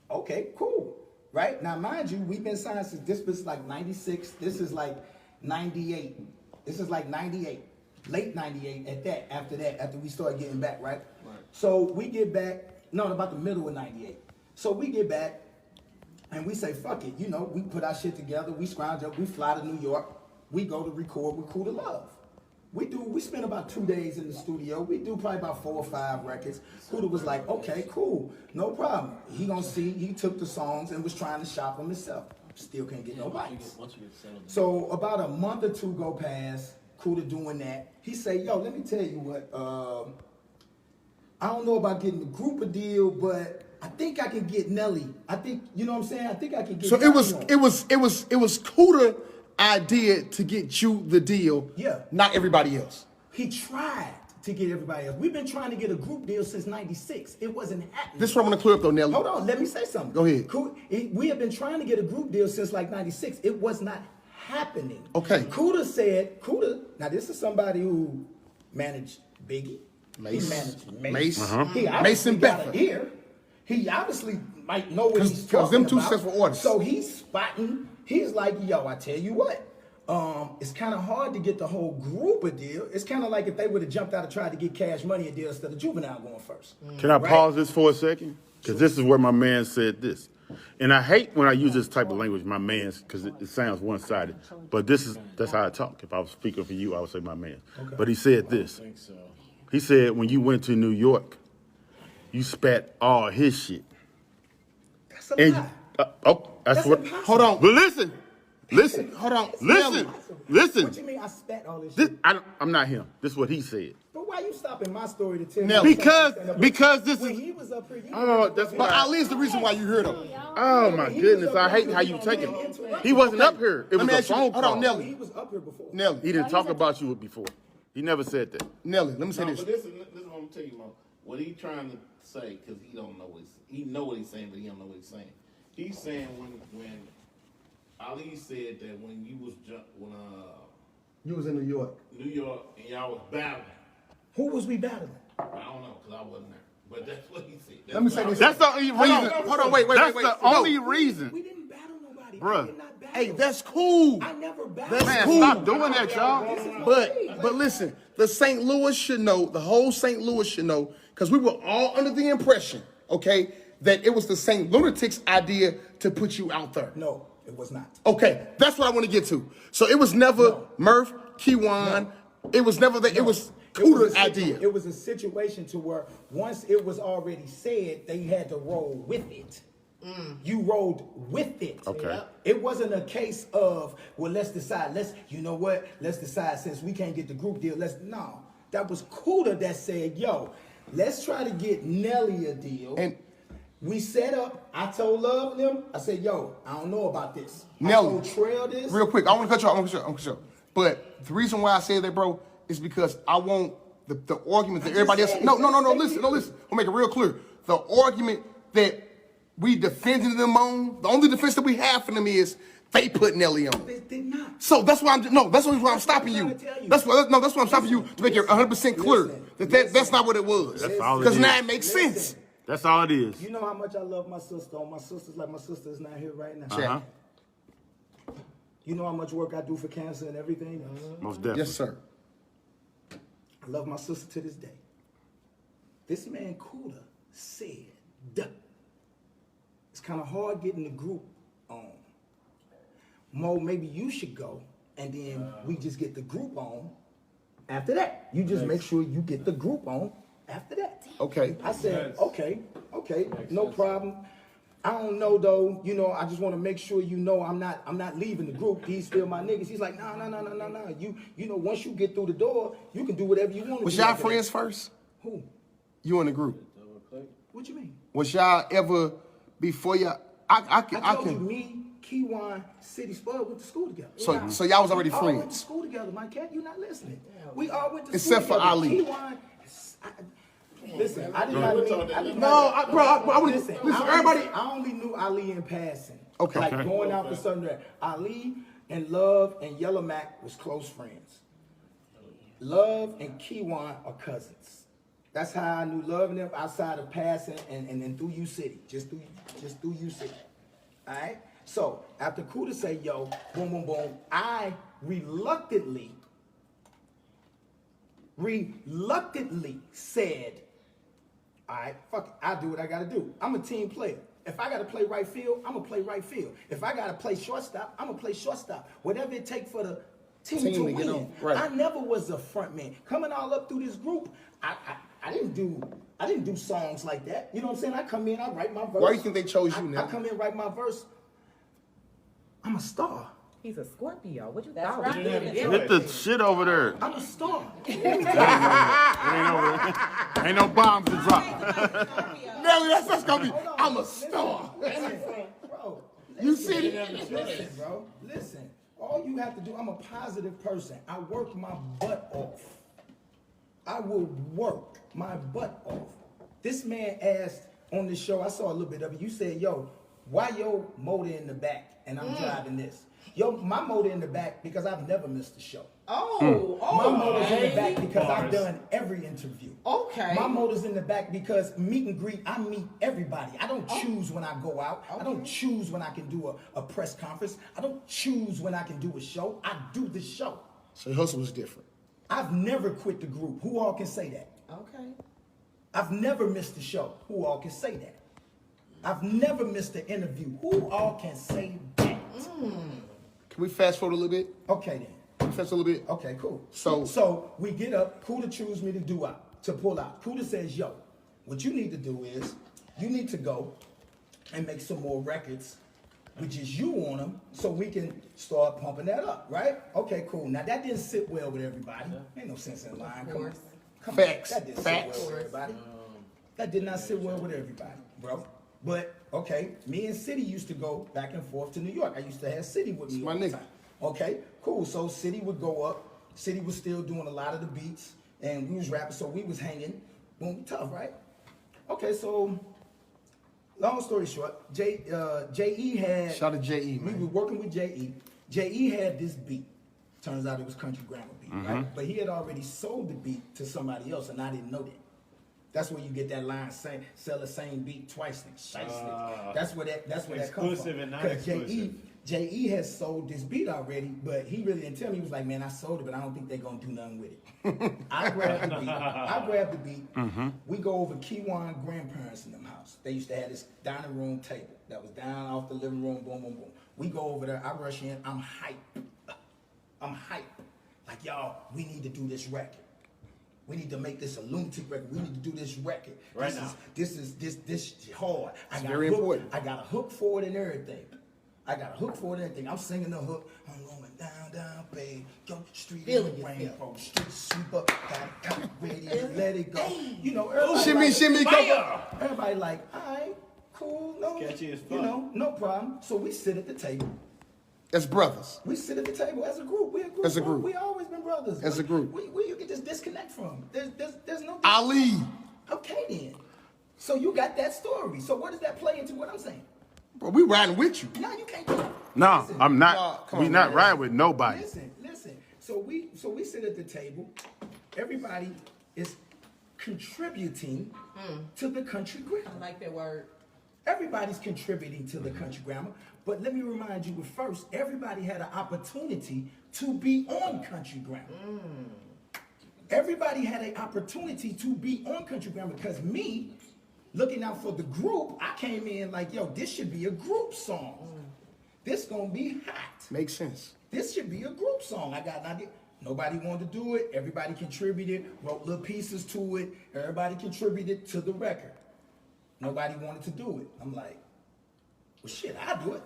Okay, cool. Right now, mind you, we've been signed since this was like '96. This is like '98. This is like '98, late '98. At that, after we started getting back, right? So we get back. No, about the middle of '98. So we get back, and we say, "Fuck it." You know, we put our shit together. We scrounge up. We fly to New York. We go to record with Crew to Love. We spent about 2 days in the studio. We do probably about 4 or 5 records. Huda was like, okay, cool, no problem. He took the songs and was trying to shop them himself. Still can't get no bites. So about a month or 2 go past, Kuda doing that. He say, yo, let me tell you what, I don't know about getting the group a deal, but I think I can get Nelly. I think, you know what I'm saying? I think I can get So Nelly it was Kuda idea to get you the deal. Yeah. Not everybody else. He tried to get everybody else. We've been trying to get a group deal since '96. It wasn't happening. This is what I'm gonna clear up though, Nelly. Hold on, let me say something. Go ahead. We have been trying to get a group deal since like '96. It was not happening. Okay. Kuda, now this is somebody who managed Biggie. Mace. He managed Mace. Mace. He obviously Mason got Bedford. an ear. He obviously might know what he's 'Cause talking them two about. successful artists. So he's spotting. He's like, yo, I tell you what. It's kind of hard to get the whole group a deal. It's kind of like if they would have jumped out and tried to get Cash Money a deal instead of Juvenile going first. Can I pause this for a second? Because this is where my man said this. And I hate when I use this type of language, my man's, because it sounds one-sided. But that's how I talk. If I was speaking for you, I would say my man. Okay. But he said this. I think so. He said when you went to New York, you spat all his shit. That's a lie. That's what. impossible. Hold on. But listen. Hold on. Listen. What you mean I spat all this shit? I'm not him. This is what he said. But why you stopping my story to tell me? Nelly. Because this when is. he was up here, you Oh, that's But why. Ali is the reason why you heard him. Oh my goodness! I hate how you take it. He wasn't up here. It was Let me a ask you- phone hold call. on, Nelly. he was up here before. Nelly. He didn't talk about you before. He never said that. Nelly, let me say No, this. but this is what I'm gonna tell you, Mo. What he trying to say, because he don't know he know what he's saying, but he don't know what he's saying. He's saying when Ali said that when you was You was in New York. New York and y'all was battling. Who was we battling? I don't know, because I wasn't there. But that's what he said. Let me say this. That's the only reason. Hold on, wait. That's wait. the No. only reason. We didn't battle nobody. Bruh. We did not battle. Hey, that's cool. I never battled. That's Man, cool. stop doing that, y'all. But listen, the St. Louis should know, the whole St. Louis should know, because we were all under the impression, okay, that it was the St. Lunatics' idea to put you out there. No, it was not. Okay, that's what I want to get to. So it was never Murph, Keywan. It was never that. It was Cooter's idea. It was a situation to where once it was already said, they had to roll with it. You rolled with it. Okay. It wasn't a case of, well, let's decide. Let's decide since we can't get the group deal. No. That was Cooter that said, yo, let's try to get Nelly a deal. And we set up, I told Love and them, I said, yo, I don't know about this. Nelly, I told Trail this. real quick, I want to cut you off. But the reason why I say that, bro, is because I want the argument that everybody else. No. Listen. I'll make it real clear. The argument that we defended them on, the only defense that we have for them is they put Nelly on. They did not. So that's why that's the reason why I'm stopping you. That's why I'm stopping you to make it 100% clear that's not what it was. That's all it Because is. now it makes sense. That's all it is. You know how much I love my sister. My sister's like my sister is not here right now. Uh-huh. You know how much work I do for cancer and everything? Most definitely. Yes, sir. I love my sister to this day. This man Cooter said, it's kind of hard getting the group on. Mo, maybe you should go, and then we just get the group on after that. You just make sure you get the group on after that. Okay. I said, okay, no problem. I don't know though, I just want to make sure you know I'm not leaving the group. These still my niggas. He's like, no. You know, once you get through the door, you can do whatever you want to do. Was y'all after that. friends first? Who? You in the group? What you mean? Was y'all ever before y'all? I told you, can. me, Keywan, City Spud went to school together. So y'all was already we all went to friends. school together, my cat. You not listening? We all went to Except school for together. Ali. Keywan, listen, I did not We're mean. talking I did that- not- I would listen. Everybody. I only knew Ali in passing. Okay. Like going out for something. Ali and Love and Yellow Mac was close friends. Love and Kiwan are cousins. That's how I knew Love and them outside of passing and through U City, just through U City. All right. So after Kuda say yo, boom, boom, boom, I reluctantly said, all right, fuck it, I'll do what I gotta do. I'm a team player. If I gotta play right field, I'm gonna play right field. If I gotta play shortstop, I'm gonna play shortstop. Whatever it takes for the team to get win. on. Right. I never was a front man. Coming all up through this group, I didn't do songs like that. You know what I'm saying? I come in, I write my verse. Why do you think they chose you now? I come in, write my verse. I'm a star. He's a Scorpio. What you That's thought? right. Get the shit over there. I'm a star. Ain't no bombs to drop. Nelly, that's gonna be. I'm a star. Bro, You see listen, bro. Listen. All you have to do, I'm a positive person. I work my butt off. I will work my butt off. This man asked on the show, I saw a little bit of it. You said, yo, why your motor in the back and I'm driving this? Yo, my motor in the back because I've never missed a show. My motor's in the back because I've done every interview. Okay. My motor's in the back because meet and greet, I meet everybody. I don't choose when I go out. I don't choose when I can do a press conference. I don't choose when I can do a show. I do the show. So your hustle was different. I've never quit the group. Who all can say that? Okay. I've never missed a show. Who all can say that? I've never missed an interview. Who all can say that? Can we fast forward a little bit? Okay then. Can we fast forward a little bit? Okay, cool. So we get up. Kuda chooses me to pull out. Kuda says, yo, what you need to do is you need to go and make some more records with just you on them so we can start pumping that up, right? Okay, cool. Now that didn't sit well with everybody. Ain't no sense in lying. Come on. Come on. Facts. That didn't Facts. sit well with everybody. That did not sit well with everybody, bro. But okay, me and City used to go back and forth to New York. I used to have City with me my all the nigga. time. Okay, cool. So City would go up. City was still doing a lot of the beats, and we was rapping, so we was hanging. Boom, tough, right? Okay, so long story short, J.E. had. Shout out to J.E., We man. were working with J.E. J.E. had this beat. Turns out it was country grammar beat, right? But he had already sold the beat to somebody else, and I didn't know that. That's where you get that line, sell the same beat twice. That's where that comes from. Exclusive and not exclusive. J.E. has sold this beat already, but he really didn't tell me. He was like, man, I sold it, but I don't think they're going to do nothing with it. I grabbed the beat. We go over Kiwan grandparents in them house. They used to have this dining room table that was down off the living room, boom, boom, boom. We go over there. I rush in. I'm hyped. Like, y'all, we need to do this record. We need to make this a lunatic record. We need to do this record. Right now. This is hard. It's very important. I got a hook for it and everything. I'm singing the hook. I'm going down, babe. Go street in the rain, bro. Street sweeper. Got it ready to let it go. You know, everybody Shimmy, fire. Everybody like, all right, cool. No, Sketchy as fuck. you know, no problem. So we sit at the table. As brothers. We sit at the table as a group. We're a group. As a bro. group. We always been brothers. As a group. We you can just disconnect from. There's no. Ali. Okay then. So you got that story. So what does that play into what I'm saying? Bro, we riding with you. No, you can't do that. No, Listen, I'm not. No, come We on, not man. riding with nobody. Listen. So we sit at the table. Everybody is contributing to the country grammar. I like that word. Everybody's contributing to the country grammar. But let me remind you, first, everybody had an opportunity to be on country grammar. Everybody had an opportunity to be on country grammar because me, looking out for the group, I came in like, yo, this should be a group song. This gonna be hot. Makes sense. This should be a group song. I got an idea. Nobody wanted to do it. Everybody contributed, wrote little pieces to it. Everybody contributed to the record. Nobody wanted to do it. I'm like, well, shit, I'll do it.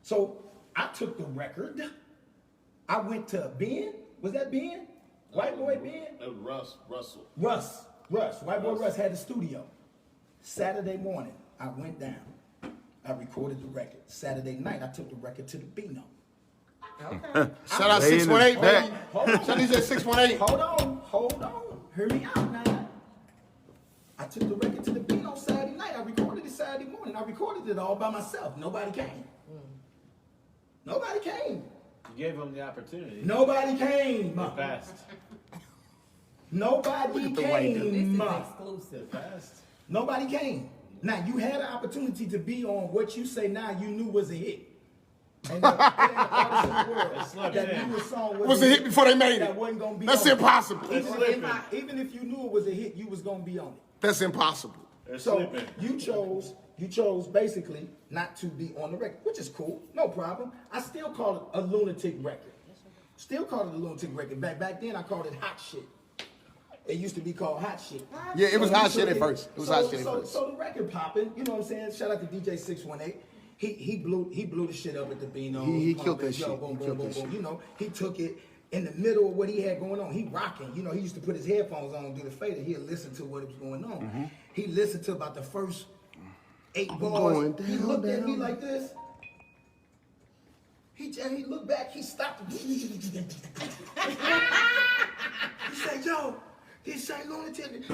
So I took the record. I went to Ben. Was that Ben? White boy Ben? Russell. Russ. White boy Russ had the studio. Saturday morning, I went down. I recorded the record. Saturday night, I took the record to the Beano. Okay. Shout out Lay in 618, the baby. Hold on. Shout out to 618. Hold on. Hear me out now. I took the record to the Beano Saturday night. I recorded it Saturday morning. I recorded it all by myself. Nobody came. Nobody came. You gave them the opportunity. Nobody came. They passed. Nobody came. Exclusive. They passed. Nobody came. Now, you had an opportunity to be on what you say now you knew was a hit. And there ain't an artist in the world that knew a song Was a hit before they made that it. wasn't going to be That's on it. impossible. Even if you knew it was a hit, you was going to be on it. That's impossible. They're So sleeping. you chose basically not to be on the record, which is cool, no problem. I still call it a lunatic record. Still call it a lunatic record. Back then I called it hot shit. It used to be called hot shit. Yeah, it was So hot you shit at took first. It was hot shit at first. So the record popping, you know what I'm saying? Shout out to DJ 618. He blew the shit up at the Beano. He killed that shit. Boom, He boom, killed boom, that boom. shit. You know, he took it in the middle of what he had going on. He rocking. You know, he used to put his headphones on and do the fader. He'd listen to what was going on. Mm-hmm. He listened to about the first 8 going bars. down, He looked at me down. like this. He looked back. He stopped. He said, "Yo, this ain't lunatic."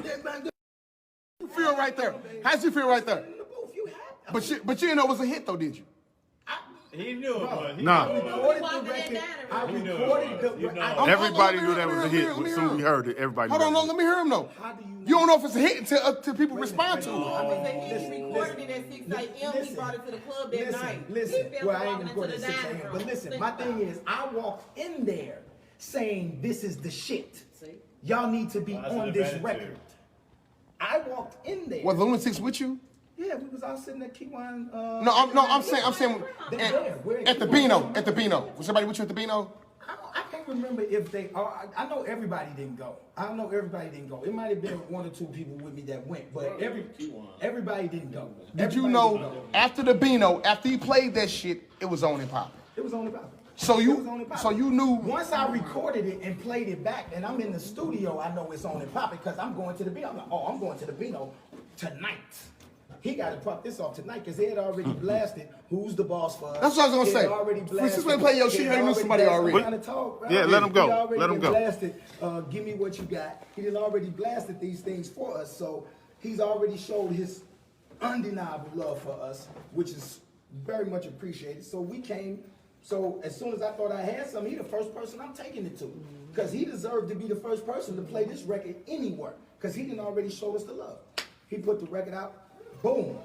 You feel right there. How'd you feel right there? In the booth, you had. But you didn't know it was a hit though, did you? He knew it was. He Nah. knew I it was. recorded Walking the that record. down I and recorded the You know. record. Everybody Let me knew that was a hit. let me As soon as we heard it, everybody Hold knew on, that no, was let me hear him though. How do you know? You don't know if it's a hit until people Wait a respond to minute, it. wait a minute. He said he Listen, recorded it at 6 a.m. He brought it to the club that night. Listen, He felt well, I ain't walking recorded into at the 6 dining a.m. room. But listen, Think my about thing it. is, I walked in there saying, this is the shit. Y'all need to be Well, that's on an this advantage. record. I walked in there. Were the Lunatics with you? Yeah, we was all sitting at Keywan. No, I'm saying Where? at the Beano. At the Beano. Was somebody with you at the Beano? I can't remember if they are. I know everybody didn't go. I know everybody didn't go. It might have been 1 or 2 people with me that went, but everybody didn't go. Did you Everybody know didn't go. after the Beano, after he played that shit, it was on and popping? It was on the popping. So It was on and popping. so you knew. Once I recorded it and played it back, and I'm in the studio, I know it's on and popping because I'm going to the Beano. I'm like, oh, I'm going to the Beano tonight. He got to pop this off tonight because they had already blasted Who's the Boss for Us. That's what I was gonna They say. had already blasted. Since we play your shit, They had you knew somebody blasted- already. I'm trying to talk, right? Yeah, let him go. He already Let him been go. Blasted, Give Me What You Got. He done already blasted these things for us, so he's already showed his undeniable love for us, which is very much appreciated. So we came. So as soon as I thought I had something, he the first person I'm taking it to, because he deserved to be the first person to play this record anywhere, because he didn't already show us the love. He put the record out, boom.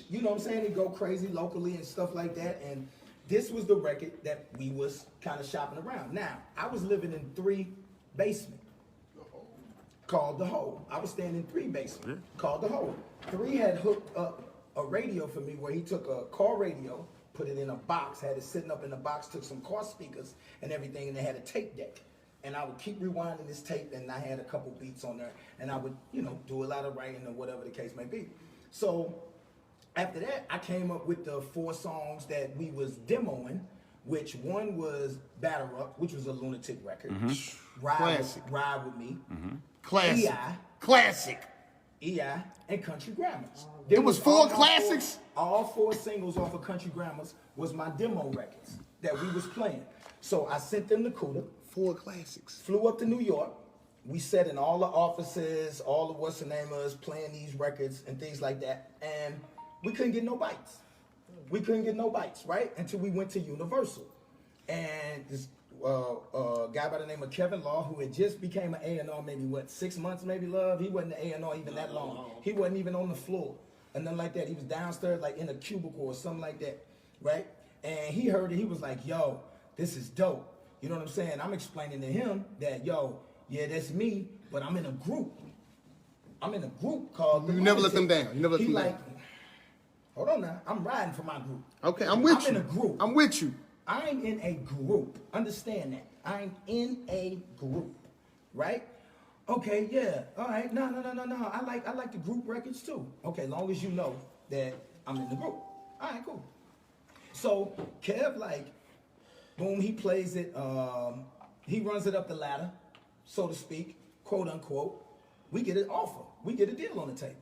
You know what I'm saying? He go crazy locally and stuff like that, and this was the record that we was kind of shopping around. Now, I was living in 3 basement called The Hole. I was staying in 3 basement called The Hole. 3 had hooked up a radio for me where he took a car radio, put it in a box, had it sitting up in a box, took some car speakers and everything, and they had a tape deck. And I would keep rewinding this tape, and I had a couple beats on there, and I would, you know, do a lot of writing or whatever the case may be. So after that, I came up with the 4 songs that we was demoing, which one was Batter Up, which was a Lunatic record. Classic. Ride With Me. Classic. EI. Classic. EI, and Country Grammars. It was 4 all my classics? All 4 singles off of Country Grammars was my demo records that we was playing. So I sent them to Cuda, 4 classics. flew up to New York. We sat in all the offices, all the what's the name is, playing these records and things like that. And we couldn't get no bites. We couldn't get no bites, right? Until we went to Universal. And this guy by the name of Kevin Law, who had just became an A&R maybe, 6 months maybe, Love? He wasn't an A&R even that long. He wasn't even on the floor and nothing like that. He was downstairs like in a cubicle or something like that, right? And he heard it. He was like, yo, this is dope. You know what I'm saying? I'm explaining to him that, yo, yeah, that's me, but I'm in a group. I'm in a group called The You never let Lunatic. them down. You never let He them like, down. hold on now. I'm riding for my group. Okay, I'm with you. I'm in a group. I'm with you. I'm in a group. Understand that. I'm in a group. Right? Okay, yeah. All right. No. I like the group records too. Okay, long as you know that I'm in the group. All right, cool. So Kev, like, boom, he plays it, he runs it up the ladder, so to speak, quote unquote. We get an offer. We get a deal on the table.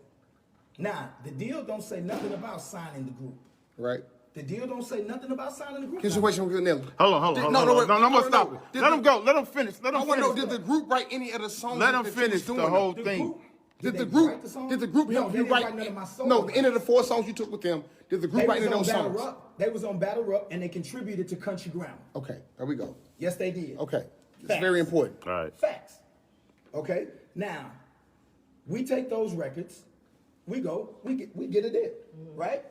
Now, the deal don't say nothing about signing the group. Right. The deal don't say nothing about signing the group. Situation with Nelly. Hold on. Wait, No, I'm gonna stop it. Did Let him go. Let him finish. Let him I want to know, finish. did the group write any of the songs? Let him that you was finish doing? the whole The thing. group, Did they the group write the song? did the group No, help they you didn't write? none of my solo No, the end of the records. 4 songs you took with them. Did the group write any of those songs? They was on Battle Rup, and they contributed to Country Grammar. Okay, there we go. Yes, they did. Okay, it's Facts. very important. All right. Facts. Okay. Now, we take those records, we get a deal, right?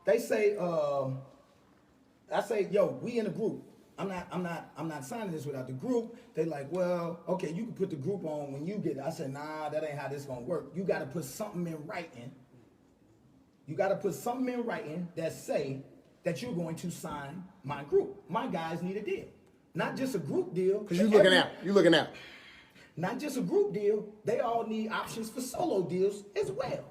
They say, I say, yo, we in a group. I'm not signing this without the group. They like, well, okay, you can put the group on when you get it. I said, nah, that ain't how this gonna work. You gotta put something in writing. You gotta put something in writing that say that you're going to sign my group. My guys need a deal. Not just a group deal. Because you looking out. You looking out. Not just a group deal. They all need options for solo deals as well.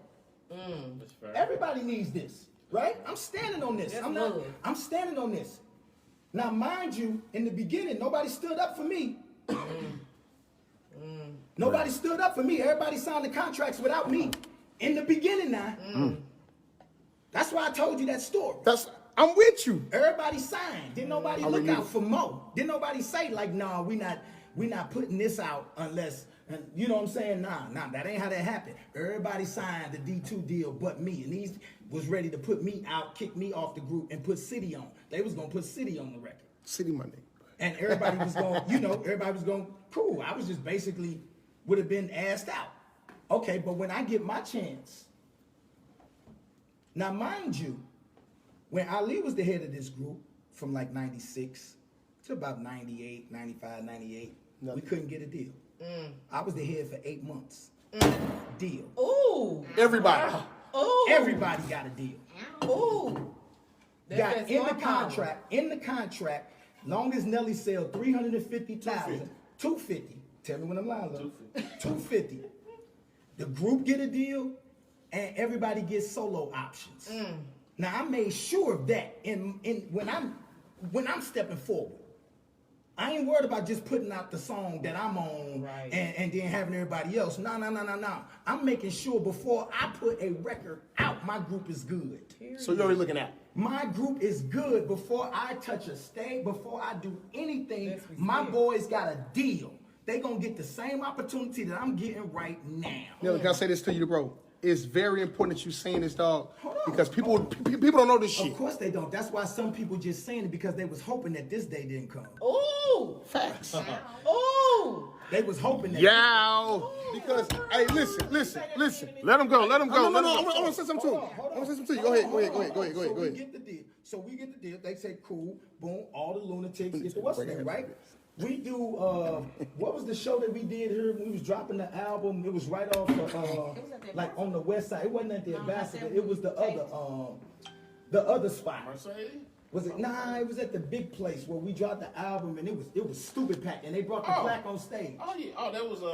That's fair. Everybody needs this, right? I'm standing on this. I'm standing on this. Now, mind you, in the beginning, nobody stood up for me. Nobody stood up for me. Everybody signed the contracts without me. In the beginning now. That's why I told you that story. I'm with you. Everybody signed. Didn't nobody look out for Mo. Didn't nobody say like, nah, we not putting this out unless, you know what I'm saying? Nah, that ain't how that happened. Everybody signed the D2 deal but me. And these was ready to put me out, kick me off the group, and put City on. They was gonna put City on the record. City Monday. And everybody was going, everybody was going, cool. I was just basically, would have been asked out. Okay, but when I get my chance, now mind you, when Ali was the head of this group from like 96 to about 98, 95, 98, we couldn't get a deal. I was the head for 8 months. Deal. Ooh. Everybody. Ooh. Everybody got a deal. Ooh. Got in the contract, long as Nelly sell 350,000, 250. Tell me when I'm lying, love. 250. The group get a deal, and everybody gets solo options. Now I made sure of that when I'm stepping forward. I ain't worried about just putting out the song that I'm on and then having everybody else. No. I'm making sure before I put a record out, my group is good. So you're already looking out. My group is good before I touch a stage, before I do anything. My boys got a deal. They gonna get the same opportunity that I'm getting right now. Nelly, can I say this to you, bro? It's very important that you saying this, dog, because people don't know this shit. Of course they don't. That's why some people just saying it because they was hoping that this day didn't come. Ooh. Facts. Ooh. They was hoping that. Yow. Because, hey, listen. Let him go. No, I want to say something to him. I want to say something to you. Go ahead. So we get the deal. We get the deal. They say, cool, boom, all the lunatics get the what's name, right? We do, what was the show that we did here when we was dropping the album? It was right off like on the west side. It wasn't at the Ambassador. It was the other spot. Mercedes? Was it? Nah, it was at the big place where we dropped the album, and it was stupid packed, and they brought the plaque on stage. Oh yeah. Oh, that was no.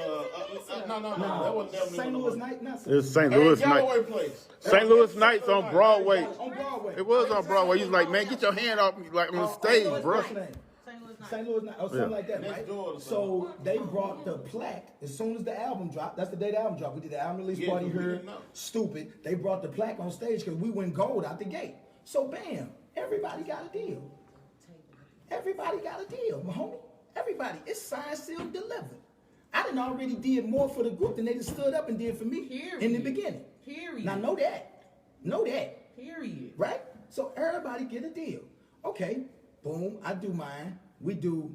That wasn't definitely St. Louis Night. Not It was St. Louis Galloway Night. place. St. Louis Nights on Broadway. On Broadway. It was on Broadway. He's like, man, get your hand off me, like on the stage, bro. St. Louis Night, or something like that, right? So they brought the plaque as soon as the album dropped. That's the day the album dropped. We did the album release party here. Stupid. They brought the plaque on stage because we went gold out the gate. So bam, everybody got a deal. Everybody got a deal, my homie. Everybody. It's signed, sealed, delivered. I done already did more for the group than they just stood up and did for me in the beginning. Period. Now know that. Period. Right? So everybody get a deal. Okay, boom, I do mine. We do,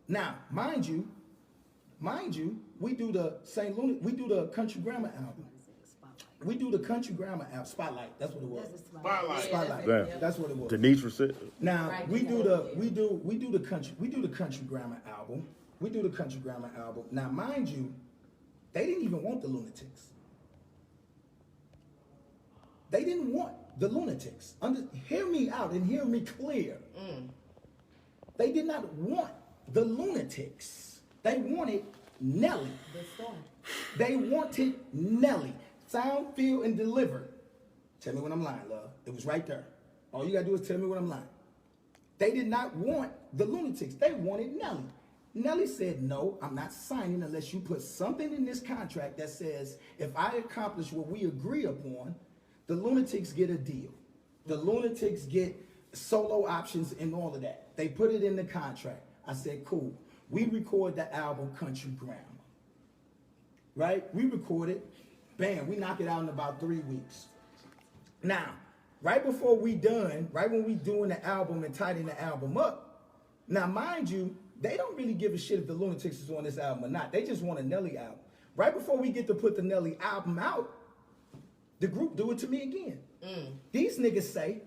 now, mind you, we do the St. Louis, we do the Country Grammar album. We do the Country Grammar album, Spotlight, that's what it was. Spotlight. Damn. That's what it was. Denise said. Now, we do the Country Grammar album. We do the Country Grammar album. Now, mind you, they didn't even want the Lunatics. They didn't want the Lunatics. Hear me out and hear me clear. They did not want the Lunatics. They wanted Nelly. They wanted Nelly. Sound, feel, and deliver. Tell me when I'm lying, love. It was right there. All you gotta do is tell me when I'm lying. They did not want the Lunatics. They wanted Nelly. Nelly said, no, I'm not signing unless you put something in this contract that says, if I accomplish what we agree upon, the Lunatics get a deal. The Lunatics get solo options and all of that. They put it in the contract. I said, cool. We record the album Country Grammar. Right? We record it. Bam, we knock it out in about 3 weeks. Now, right before we done, right when we doing the album and tidying the album up, now mind you, they don't really give a shit if the Lunatics is on this album or not. They just want a Nelly album. Right before we get to put the Nelly album out, the group do it to me again. These niggas say,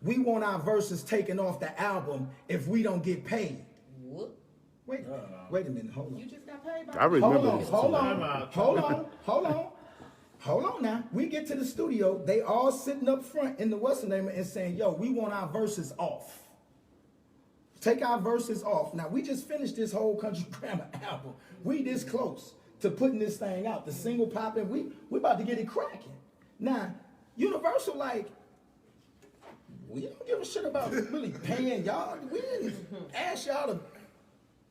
we want our verses taken off the album if we don't get paid. What? Wait a minute, hold on. You just got paid by I remember Hold this. on now. We get to the studio, they all sitting up front in the what's the name and saying, yo, we want our verses off. Take our verses off. Now, we just finished this whole Country Grammar album. We this close to putting this thing out. The single popping, we about to get it cracking. Now, Universal, like, we don't give a shit about really paying y'all. We didn't ask y'all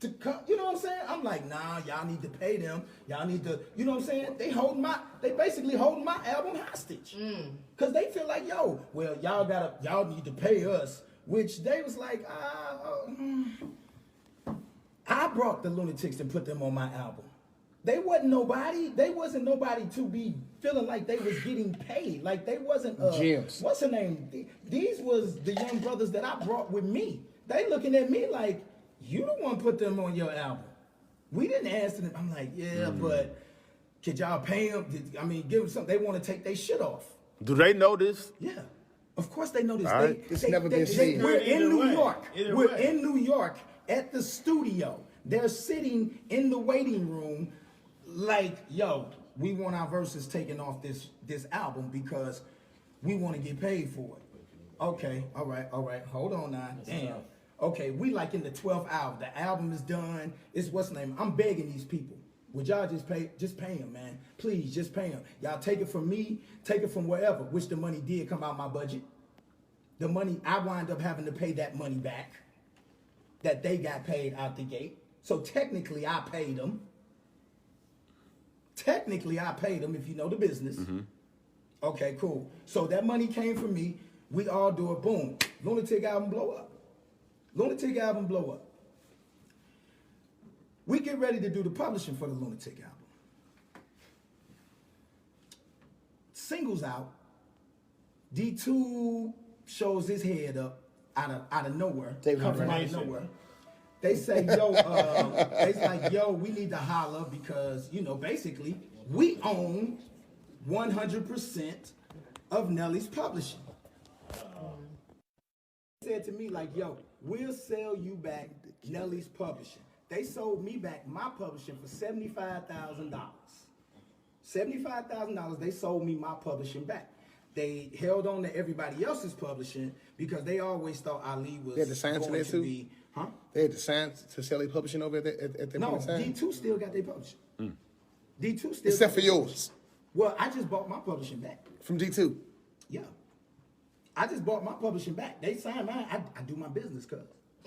to come, you know what I'm saying? I'm like, nah, y'all need to pay them. Y'all need to, you know what I'm saying? They basically holding my album hostage. Cause they feel like, yo, well, y'all need to pay us. Which they was like, I brought the Lunatics and put them on my album. They wasn't nobody to be feeling like they was getting paid. Like they wasn't Gems. What's her name? These was the young brothers that I brought with me. They looking at me like, you the one put them on your album. We didn't ask them. I'm like, yeah, but could y'all pay them? Give them something. They want to take their shit off. Do they know this? Yeah. Of course they know this. All right. It's never been seen. We're in Either New way. York. Either We're way. in New York at the studio. They're sitting in the waiting room like, yo, we want our verses taken off this album because we want to get paid for it. Okay, all right. Hold on now. Damn. Okay, we like in the 12th hour. The album is done. It's what's the name? I'm begging these people. Would y'all just pay them, man? Please, just pay them. Y'all take it from me, take it from wherever, which the money did come out my budget. The money, I wind up having to pay that money back that they got paid out the gate. So technically, I paid them. If you know the business. Okay, cool. So that money came from me. We all do it. Boom. Lunatic album blow up. We get ready to do the publishing for the Lunatic album. Singles out. D2 shows his head up out of nowhere. Comes from out of nowhere. They say, yo, we need to holler because, basically, we own 100% of Nelly's publishing. They said to me, like, yo, we'll sell you back Nelly's publishing. They sold me back my publishing for $75,000. $75,000, they sold me my publishing back. They held on to everybody else's publishing because they always thought Ali was They had to sign to going that to too? be, huh? They had to sign to sell their publishing over at the No, point of time? D2 still got their publishing. D2 still Except got for their yours. publishing. Well, I just bought my publishing back. From D2. Yeah. I just bought my publishing back. They signed mine. I do my business, cuz.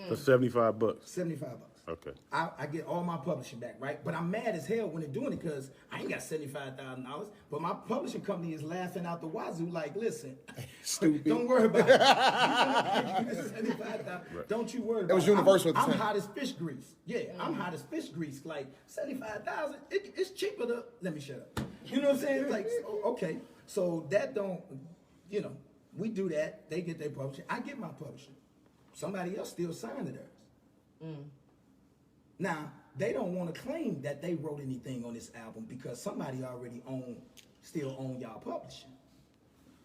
For $75. $75. Okay. I get all my publishing back, right? But I'm mad as hell when they're doing it because I ain't got $75,000. But my publishing company is laughing out the wazoo like, listen, Stupid. don't worry about it. $75,000. Don't you worry about it. That was Universal at the I'm time. hot as fish grease. Yeah, I'm hot as fish grease. Like, $75,000, it's cheaper to, let me shut up. You know what I'm saying? It's like, okay. So that don't, we do that. They get their publishing. I get my publishing. Somebody else still signed to theirs. Now, they don't want to claim that they wrote anything on this album because somebody already still own y'all publishing.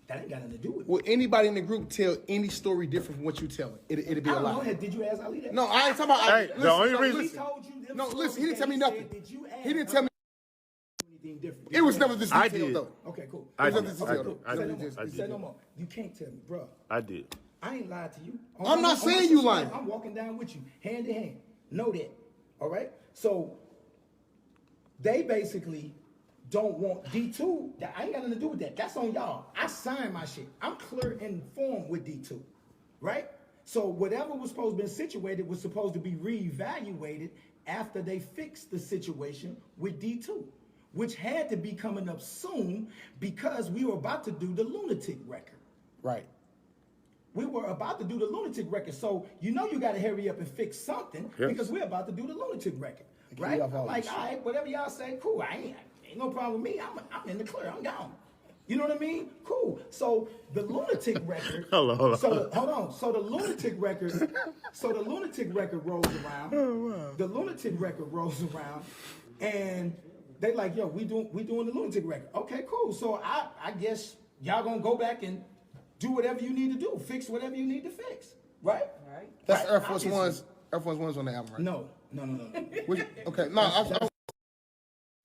That ain't got nothing to do with it. Will anybody in the group tell any story different from what you telling? It'd be I a don't lie. know. Did you ask Ali that? No, I ain't talking about. Hey, the only reason- He told you them No, stories listen, he didn't that tell me said, nothing. did you ask He didn't tell me. anything different? It was never this I detailed, did. though. Okay, cool. I Okay, did. okay, I cool. did. I Say did. no more. I Say did. no more. You can't tell me, bro. I did. I ain't lied to you. I'm not saying you lying. I'm walking down with you, hand in hand. Know that. All right? So, they basically don't want D2. I ain't got nothing to do with that. That's on y'all. I signed my shit. I'm clear and informed with D2. Right? So, whatever was supposed to be situated was supposed to be reevaluated after they fixed the situation with D2, which had to be coming up soon because we were about to do the Lunatic record. Right. We were about to do the Lunatic record, so you got to hurry up and fix something Yes. because we're about to do the Lunatic record, Get right? off all Like, this all right, whatever y'all say, cool. I ain't no problem with me. I'm in the clear. I'm gone. You know what I mean? Cool. So the lunatic record. Hold on. Hold on. So the lunatic record. So the lunatic record rolls around. Oh, wow. The lunatic record rolls around, and they like, yo, we doing the lunatic record. Okay, cool. So I guess y'all gonna go back and do whatever you need to do, fix whatever you need to fix, right? Right. That's Right, Air Force obviously. One's. Air Force One's on the album, right? No. Okay, no,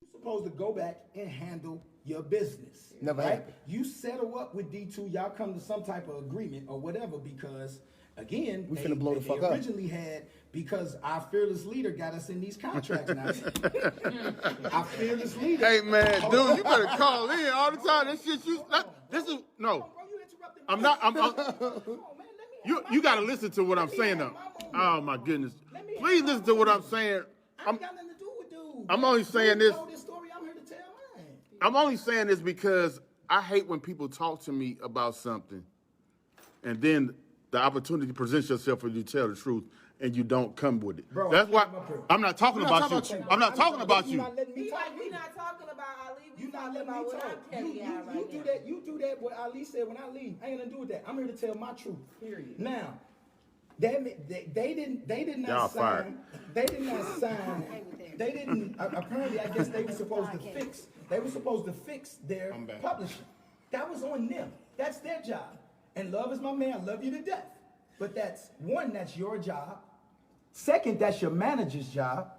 You're supposed to go back and handle your business. Never right? happened. You settle up with D2, y'all come to some type of agreement or whatever, because again, We finna blow the fuck up. originally had, because our fearless leader got us in these contracts now. Our fearless leader. Hey man, Hold dude, on. you better call in all the time. This shit, this is no. Bro, you interrupted me. I'm not. Come on, man, let me You got to listen to what I'm saying though. Oh my goodness. Please listen to what I'm saying. I ain't got nothing to do with dude. I'm only saying You this. told this story, I'm here to tell mine. I'm only saying this because I hate when people talk to me about something, and then the opportunity presents yourself for you to tell the truth, and you don't come with it. Bro, That's why I'm up here. I'm not talking about you. I'm not talking about You you. not letting me We talk. not talking about Ali. We You not talking letting me about what talk. I'm telling y'all right You now. do that. You do that. What Ali said when I leave. I ain't gonna do with that. I'm here to tell my truth. Period. Now, they did Y'all not fired. sign. They did not sign. They didn't. Apparently, I guess they were supposed to fix. They were supposed to fix their I'm back. publishing. That was on them. That's their job. And Love is my man. I love you to death. But that's one. That's your job. Second, that's your manager's job.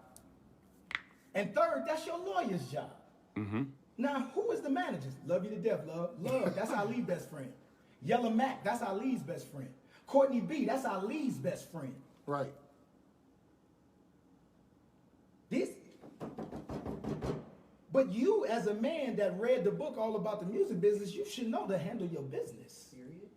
And third, that's your lawyer's job. Now, who is the managers? Love you to death, Love. Love, that's Ali's best friend. Yellow Mac, that's Ali's best friend. Courtney B, that's Ali's best friend. Right. But you, as a man that read the book all about the music business, you should know to handle your business. Period.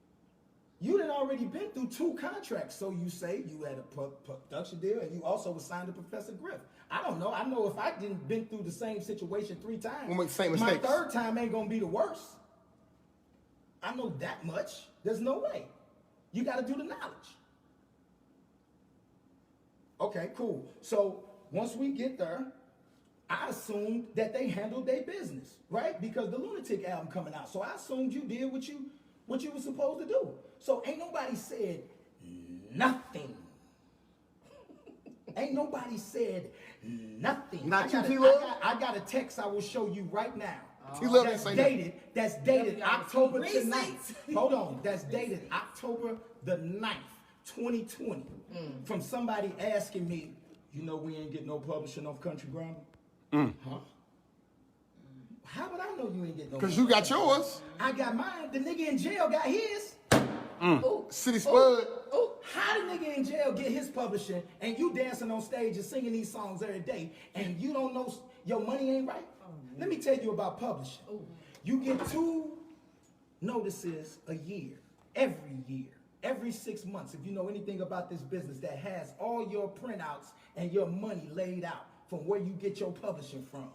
You done already been through 2 contracts, so you say you had a production deal, and you also was signed to Professor Griff. I don't know. I know if I didn't been through the same situation 3 times, We'll make the same my mistakes. 3rd time ain't gonna be the worst. I know that much. There's no way. You got to do the knowledge. Okay, cool. So once we get there, I assumed that they handled their business, right? Because the Lunatic album coming out. So I assumed you did what you were supposed to do. So ain't nobody said nothing. Ain't nobody said nothing. Not you, I got a- T-Love? I got a text I will show you right now. T-Love That's ain't say dated. That's dated October Receipts. 9th. Hold on. That's dated October the 9th, 2020. From somebody asking me, you know we ain't getting no publishing off Country Grammar? Huh? How would I know you ain't getting no? Because you got yours. I got mine. The nigga in jail got his. Ooh. City Spud. Ooh. How the nigga in jail get his publishing and you dancing on stage and singing these songs every day and you don't know your money ain't right? Let me tell you about publishing. You get 2 notices a year, every 6 months. If you know anything about this business, that has all your printouts and your money laid out from where you get your publishing from.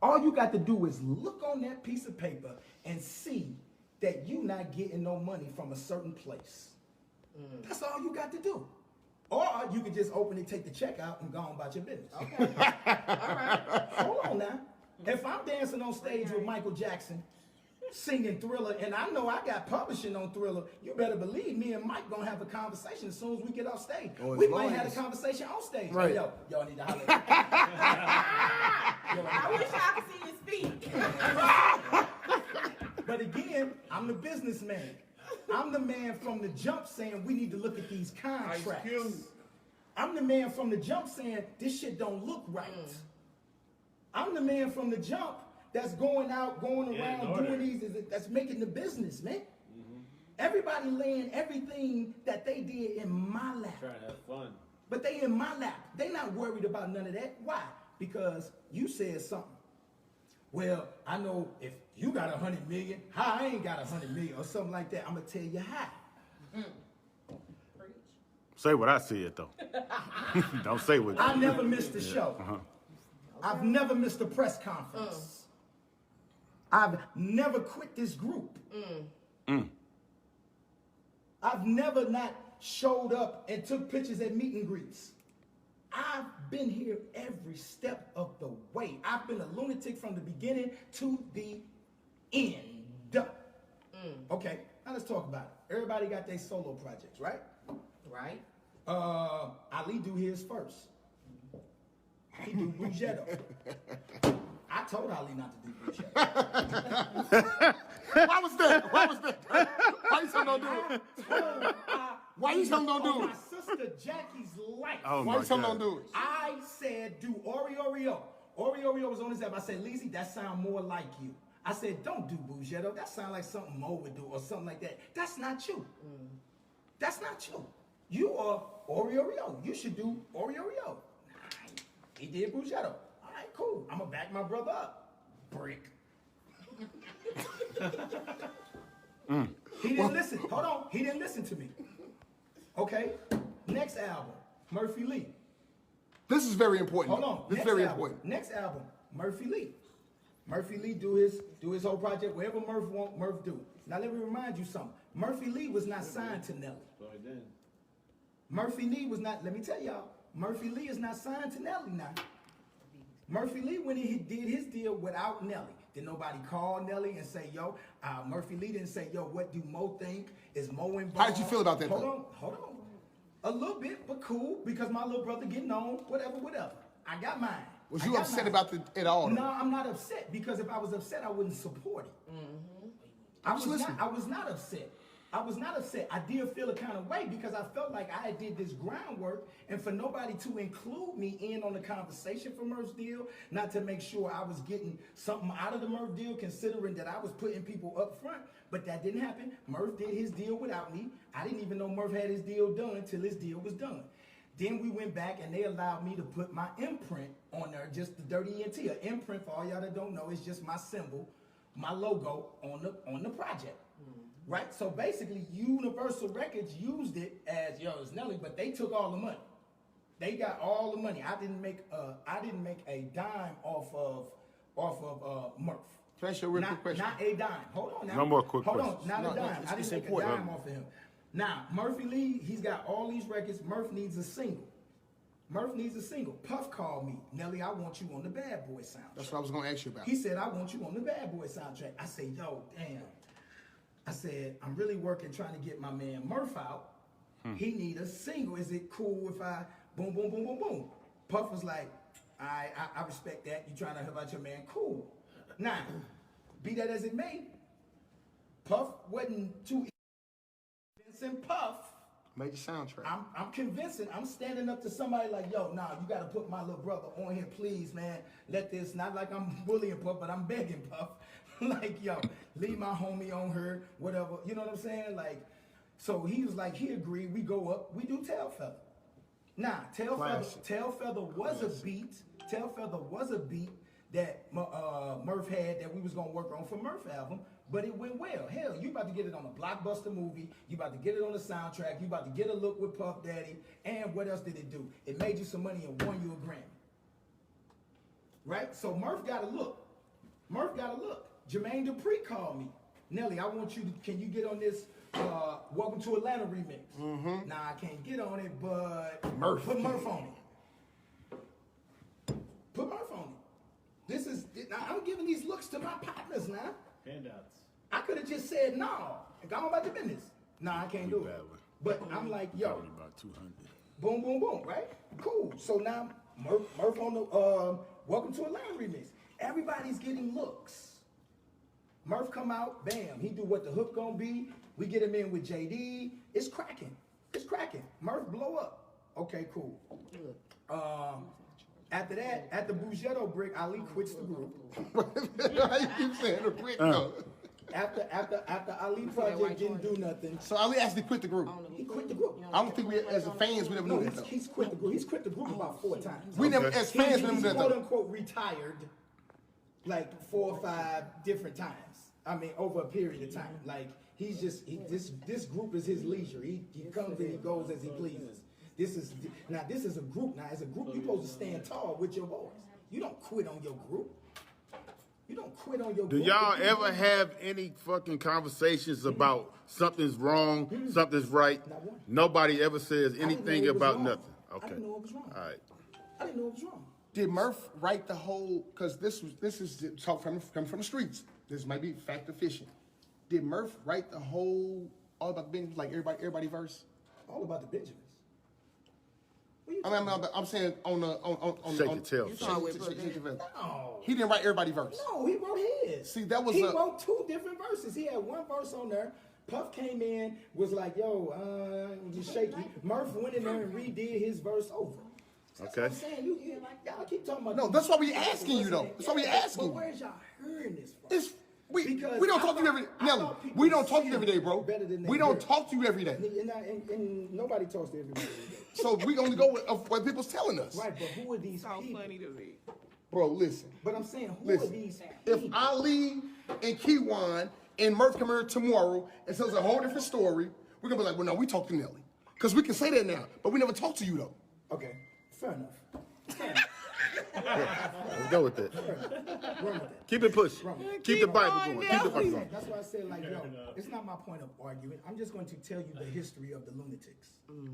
All you got to do is look on that piece of paper and see that you not getting no money from a certain place. That's all you got to do. Or you could just open it, take the check out, and go on about your business. Okay. All right. Hold on now. If I'm dancing on stage with Michael Jackson, singing Thriller, and I know I got publishing on Thriller, you better believe me and Mike gonna have a conversation as soon as we get off stage. Oh, it's We might lawyers. have a conversation on stage. Right. Yo, y'all need to holler. I wish I could see you speak. But again, I'm the businessman. I'm the man from the jump saying we need to look at these contracts. I'm the man from the jump saying this shit don't look right. I'm the man from the jump that's going out, going around doing these, that's making the business, man. Everybody laying everything that they did in my lap. Trying to have fun. But they in my lap. They not worried about none of that. Why? Because you said something. Well, I know if you got 100 million, how I ain't got 100 million or something like that. I'm gonna tell you how. Say what I said though. Don't say what. I never missed a show. I've never missed a press conference. I've never quit this group. I've never not showed up and took pictures at meet and greets. I've been here every step of the way. I've been a lunatic from the beginning to the end. Done. Okay, now let's talk about it. Everybody got their solo projects, right? Right? Ali do his first. He do Bugetto. I told Ali not to do Bugetto. Why was that? Why you telling don't do it? Why you telling don't do My it? sister Jackie's life. Oh Why my you telling God. don't do it? I said do Oreo. Oreo was on his app. I said, Lizzie, that sound more like you. I said, don't do Bugetto. That sound like something Mo would do or something like that. That's not you. That's not you. You are Oreo. You should do Oreo. He did Bugetto. All right, cool. I'm going to back my brother up. Brick. He didn't listen. Hold on. He didn't listen to me. Okay. Next album, Murphy Lee. This is very important. Hold on. This is Next very album. important. Next album, Murphy Lee. Murphy Lee do his whole project. Whatever Murph want, Murph do. Now let me remind you something. Murphy Lee was not signed to Nelly. So it didn't. Murphy Lee was not, let me tell y'all, Murphy Lee is not signed to Nelly now. Murphy Lee, when he did his deal without Nelly, did nobody call Nelly and say, yo, Murphy Lee didn't say, yo, what do Mo think? Is Mo involved? How did you feel about that, Hold though? on. A little bit, but cool, because my little brother getting on, whatever. I got mine. Was I you got upset mine. about it at all? No, I'm not upset, because if I was upset, I wouldn't support it. I was not upset. I did feel a kind of way because I felt like I did this groundwork, and for nobody to include me in on the conversation for Murph's deal, not to make sure I was getting something out of the Murph deal, considering that I was putting people up front, but that didn't happen. Murph did his deal without me. I didn't even know Murph had his deal done till his deal was done. Then we went back and they allowed me to put my imprint on there, just the dirty ENT. An imprint, for all y'all that don't know, is just my symbol, my logo on the project. Right? So basically, Universal Records used it as, yo, it's Nelly, but they took all the money. They got all the money. I didn't make a dime off of Murph. Can I ask you a real quick question? Not a dime. Hold on now. No more quick Hold questions. on, not a dime. it's I didn't make important. a dime off of him. Now, Murphy Lee, he's got all these records. Murph needs a single. Puff called me. Nelly, I want you on the Bad Boy soundtrack. That's what I was going to ask you about. He said, I want you on the Bad Boy soundtrack. I said, yo, damn. I said, I'm really working trying to get my man Murph out. He need a single. Is it cool if I boom, boom, boom, boom, boom? Puff was like, I respect that. You trying to help out your man. Cool. Now, be that as it may, Puff wasn't too convincing Puff. Major soundtrack. I'm convincing. I'm standing up to somebody like, yo, nah, you got to put my little brother on here, please, man. Let this, not like I'm bullying Puff, but I'm begging Puff. Like, yo, leave my homie on her, whatever. You know what I'm saying? Like, so he was like, he agreed. We go up. We do Tail Feather. Now, Tail Feather was a beat. Tail Feather was a beat that Murph had that we was gonna work on for Murph album, but it went well. Hell, you about to get it on a blockbuster movie. You about to get it on the soundtrack. You about to get a look with Puff Daddy. And what else did it do? It made you some money and won you a Grammy. Right? So Murph got a look. Jermaine Dupri called me. Nelly, I want you to, can you get on this Welcome to Atlanta remix? Nah, I can't get on it, but put Murph on it. Put Murph on it. Now I'm giving these looks to my partners now. Handouts. I could have just said no and gone about the business. Nah, I can't do it. But I'm like, yo, Probably about 200. boom, boom, boom, right? Cool. So now Murph on the Welcome to Atlanta remix. Everybody's getting looks. Murph come out, bam. He do what the hook gonna be. We get him in with JD. It's cracking. Murph blow up. Okay, cool. After that, at the Bugetto brick, Ali quits the group. Why you keep saying the brick though? After Ali project didn't do nothing, So Ali actually quit the group. he quit the group. I don't think we, as fans, we never No, knew that though. he's quit the group. He's quit the group about 4 times. We never, as fans, we never He's knew that quote though. unquote retired like 4 or 5 different times. I mean, over a period of time. Like this group is his leisure. He comes and he goes as he pleases. This is a group. Now, as a group, you're supposed to stand tall with your boys. You don't quit on your group. Do y'all ever have any fucking conversations about something's wrong, something's right? Not one. Nobody ever says I didn't anything know it was about wrong. nothing. I Okay. didn't know it was wrong. All right. I didn't know it was wrong. Did Murph write the whole? Because this is talk from the streets. This might be fact efficient. Did Murph write the whole All About the Benjamins, like everybody verse? All About the Benjamins. What you I talking mean, about? I'm saying on Shake your tail. Shake son. your tail. No. He didn't write everybody verse. No, he wrote his. See, that was he a- wrote 2 different verses. He had one verse on there. Puff came in, was like, yo, just shaky. Murph went in there and redid his verse over. That's what I'm saying. Y'all keep talking about. No, that's why we asking you, though. That's why we asking But you. where's y'all hearing this from? We Because don't talk I to you every thought- I Nelly. thought people We don't talk to you see every day, bro. better than they We don't hear. talk to you every day. And nobody talks to everybody. So we only go with what people's telling us. Right, but who are these So people? funny to me. Bro, listen. But I'm saying, who are Listen. these If people? Ali and Keywan and Murph come here tomorrow and tells a whole different story, we're gonna be like, well, no, we talked to Nelly. Because we can say that now, but we never talk to you, though. Okay, fair enough. Let's go with that. Run with that. Keep it pushing. Keep the Bible on, going. Keep the Bible going. That's why I said, like, yo, it's not my point of arguing. I'm just going to tell you the history of the lunatics.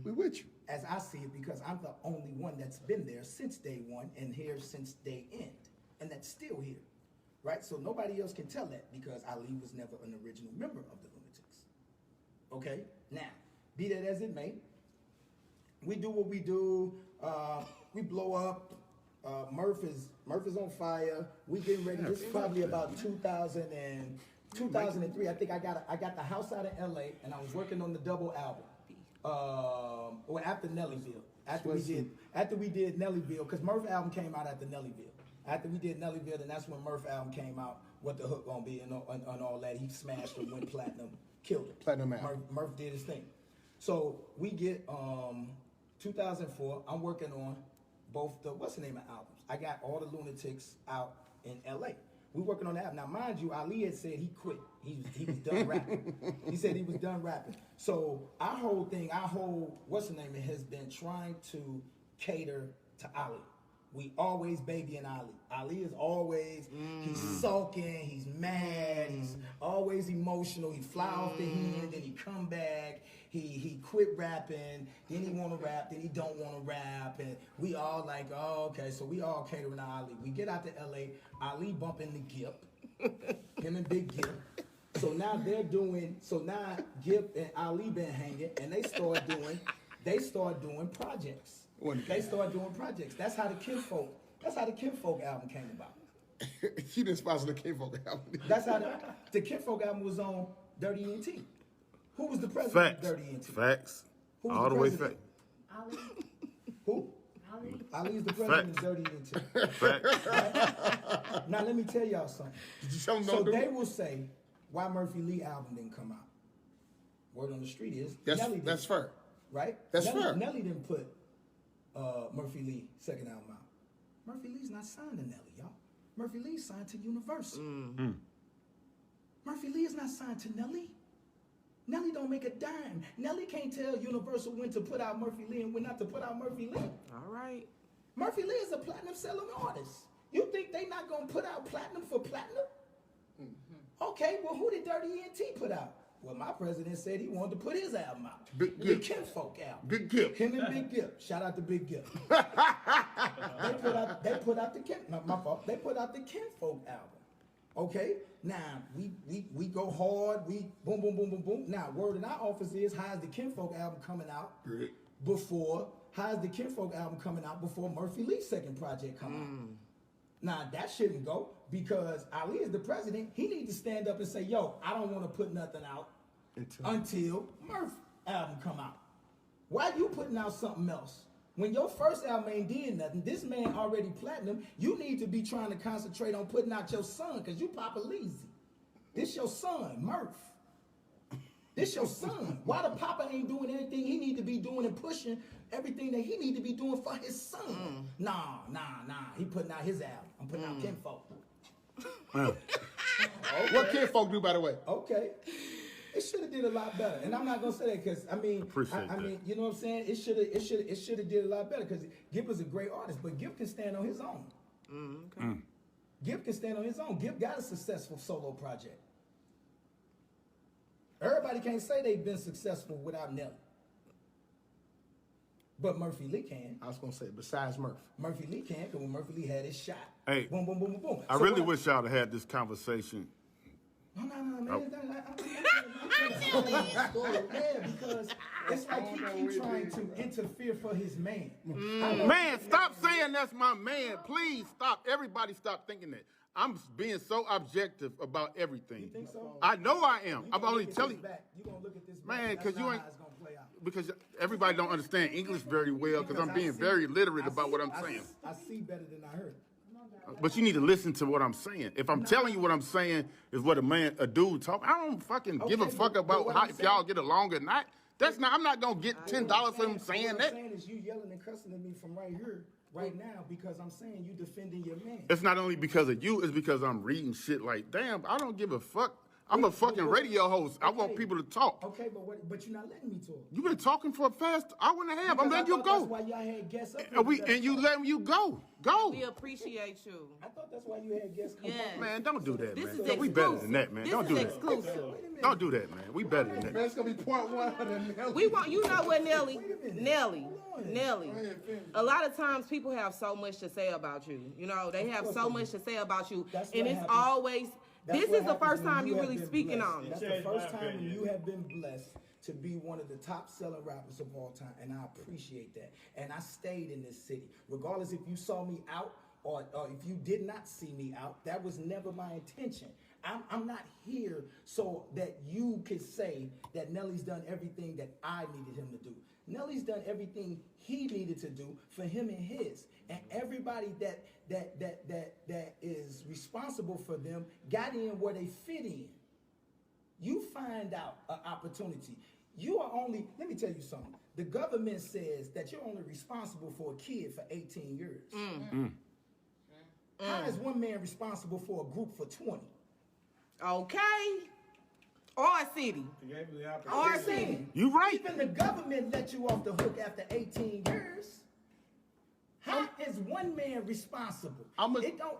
We with you. As I see it, because I'm the only one that's been there since day one and here since day end. And that's still here. Right? So nobody else can tell that because Ali was never an original member of the lunatics. Okay? Now, be that as it may, we do what we do. We blow up. Murph is on fire. We getting ready. This is probably about 2003. I think I got the house out of LA and I was working on the double album. Or after Nellyville. After we did Nellyville, because Murph album came out after Nellyville. After we did Nellyville, then that's when Murph album came out. What the hook gonna be and all that. He smashed it, went platinum, killed it. Platinum album. Murph did his thing. So we get 2004. I'm working on both the what's the name of albums. I got all the Lunatics out in LA. We working on the album. Now, mind you, Ali had said he quit. He was done rapping. He said he was done rapping. So our whole what's the name, it has been trying to cater to Ali. We always babying Ali. Ali is always, he's sulking, he's mad, he's always emotional. He fly off the hand, then he come back. He quit rapping, then he want to rap, then he don't want to rap. And we all like, oh, okay, so we all catering to Ali. We get out to LA, Ali bumping the Gip, him and Big Gip. So now Gip and Ali been hanging, and they start doing projects. They started doing projects. That's how the Kinfolk album came about. He didn't sponsor the Kinfolk album. That's how the Kinfolk album was on Dirty ENT. Who was the president Facts. of Dirty ENT? Facts. Who was All the way fact. president? Who? Ali's the president of Dirty ENT. Facts. Now let me tell y'all something. Did you tell him So don't do they it? will say why Murphy Lee album didn't come out. Word on the street is Nelly did. That's fair. Right? That's Nelly, fair. Nelly didn't put Murphy Lee second album out. Murphy Lee's not signed to Nelly, y'all. Murphy Lee's signed to Universal. Murphy Lee is not signed to Nelly. Nelly don't make a dime. Nelly can't tell Universal when to put out Murphy Lee and when not to put out Murphy Lee. All right. Murphy Lee is a platinum selling artist. You think they not gonna put out platinum for platinum? Okay, well who did Dirty ENT put out? Well, my president said he wanted to put his album out. Big The Gip. Kinfolk album. Big Gip. Him and Big Gip. Shout out to Big Gip. They put out the Kinfolk album. Okay, now we go hard. We boom, boom, boom, boom, boom. Now, word in our office is how's the Kinfolk album coming out Great. before Murphy Lee's second project come out. Now that shouldn't go because Ali is the president. He needs to stand up and say, "Yo, I don't want to put nothing out until Murph album come out." Why you putting out something else? When your first album ain't did nothing, this man already platinum. You need to be trying to concentrate on putting out your son because you Papa Leezy. This your son, Murph. This your son. Why the Papa ain't doing anything he need to be doing and pushing everything that he need to be doing for his son? Nah. He putting out his album. I'm putting out Kinfolk. What Kinfolk do, by the way? Okay. It should have did a lot better. And I'm not gonna say that because I mean, you know what I'm saying? It should have did a lot better because Gipp is a great artist, but Gipp can stand on his own. Gipp can stand on his own. Gipp got a successful solo project. Everybody can't say they've been successful without Nelly. But Murphy Lee can. I was going to say, besides Murph. Murphy Lee can, because when Murphy Lee had his shot. Hey, boom, boom, boom, boom, boom. I really wish y'all had this conversation No, man. Yeah, because it's like he keep trying to interfere for his man. Man, stop saying that's my man. Please stop. Everybody stop thinking that. I'm being so objective about everything. You think so? I know I am. I'm only telling you. You're going to look at this Man, because you ain't. It's going to play out. Because everybody don't understand English very well because I'm being very literate about what I'm saying. I see better than I heard. But you need to listen to what I'm saying. If I'm telling you what I'm saying is what a dude talk, I don't fucking give a fuck about how, if y'all get along or not. That's not. I'm not gonna get $10 for him saying What I'm that. saying is you yelling and cussing at me from right here, right now, because I'm saying you defending your man. It's not only because of you. It's because I'm reading shit like, damn, I don't give a fuck. I'm a fucking radio host. I want people to talk. Okay, but you're not letting me talk. You've been talking for a fast hour and a half. I'm letting you go. That's why y'all had guests up. And you letting you go. Go. We appreciate you. I thought that's why you had guests come Yes. up. Man, don't do that, This man. is We better than that, man. This Don't is do that. exclusive. Don't do that, man. We better than that. Man, it's gonna be part one of the Nelly. We want, you know what, Nelly? Wait a minute. Nelly. Hold on. Nelly. A lot of times people have so much to say about you. You know, they have so much to say about you. That's And what it's happens. always, That's this what is the happens first when time you you're have really been speaking blessed. on it. That's the first time when you have been blessed to be one of the top selling rappers of all time, and I appreciate that. And I stayed in this city, regardless if you saw me out or if you did not see me out. That was never my intention. I'm not here so that you could say that Nelly's done everything that I needed him to do. Nelly's done everything he needed to do for him and his, and everybody that is responsible for them got in where they fit in. You find out an opportunity. You are only, let me tell you something. The government says that you're only responsible for a kid for 18 years. How is one man responsible for a group for 20? Okay. Or a city. I'm just saying. You right. Even the government let you off the hook after 18 years. How is one man responsible?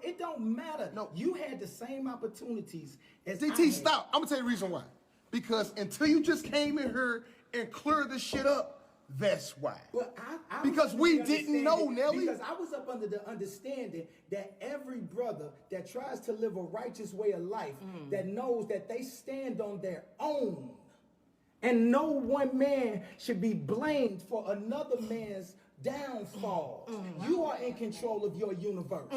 It don't matter. No. You had the same opportunities as DT, I had. stop. I'm gonna tell you the reason why. Because until you just came in here and cleared this shit up, that's why. But I Because was we under the didn't know, understanding- Nelly. Because I was up under the understanding that every brother that tries to live a righteous way of life, that knows that they stand on their own, and no one man should be blamed for another man's downfall. You are in control of your universe.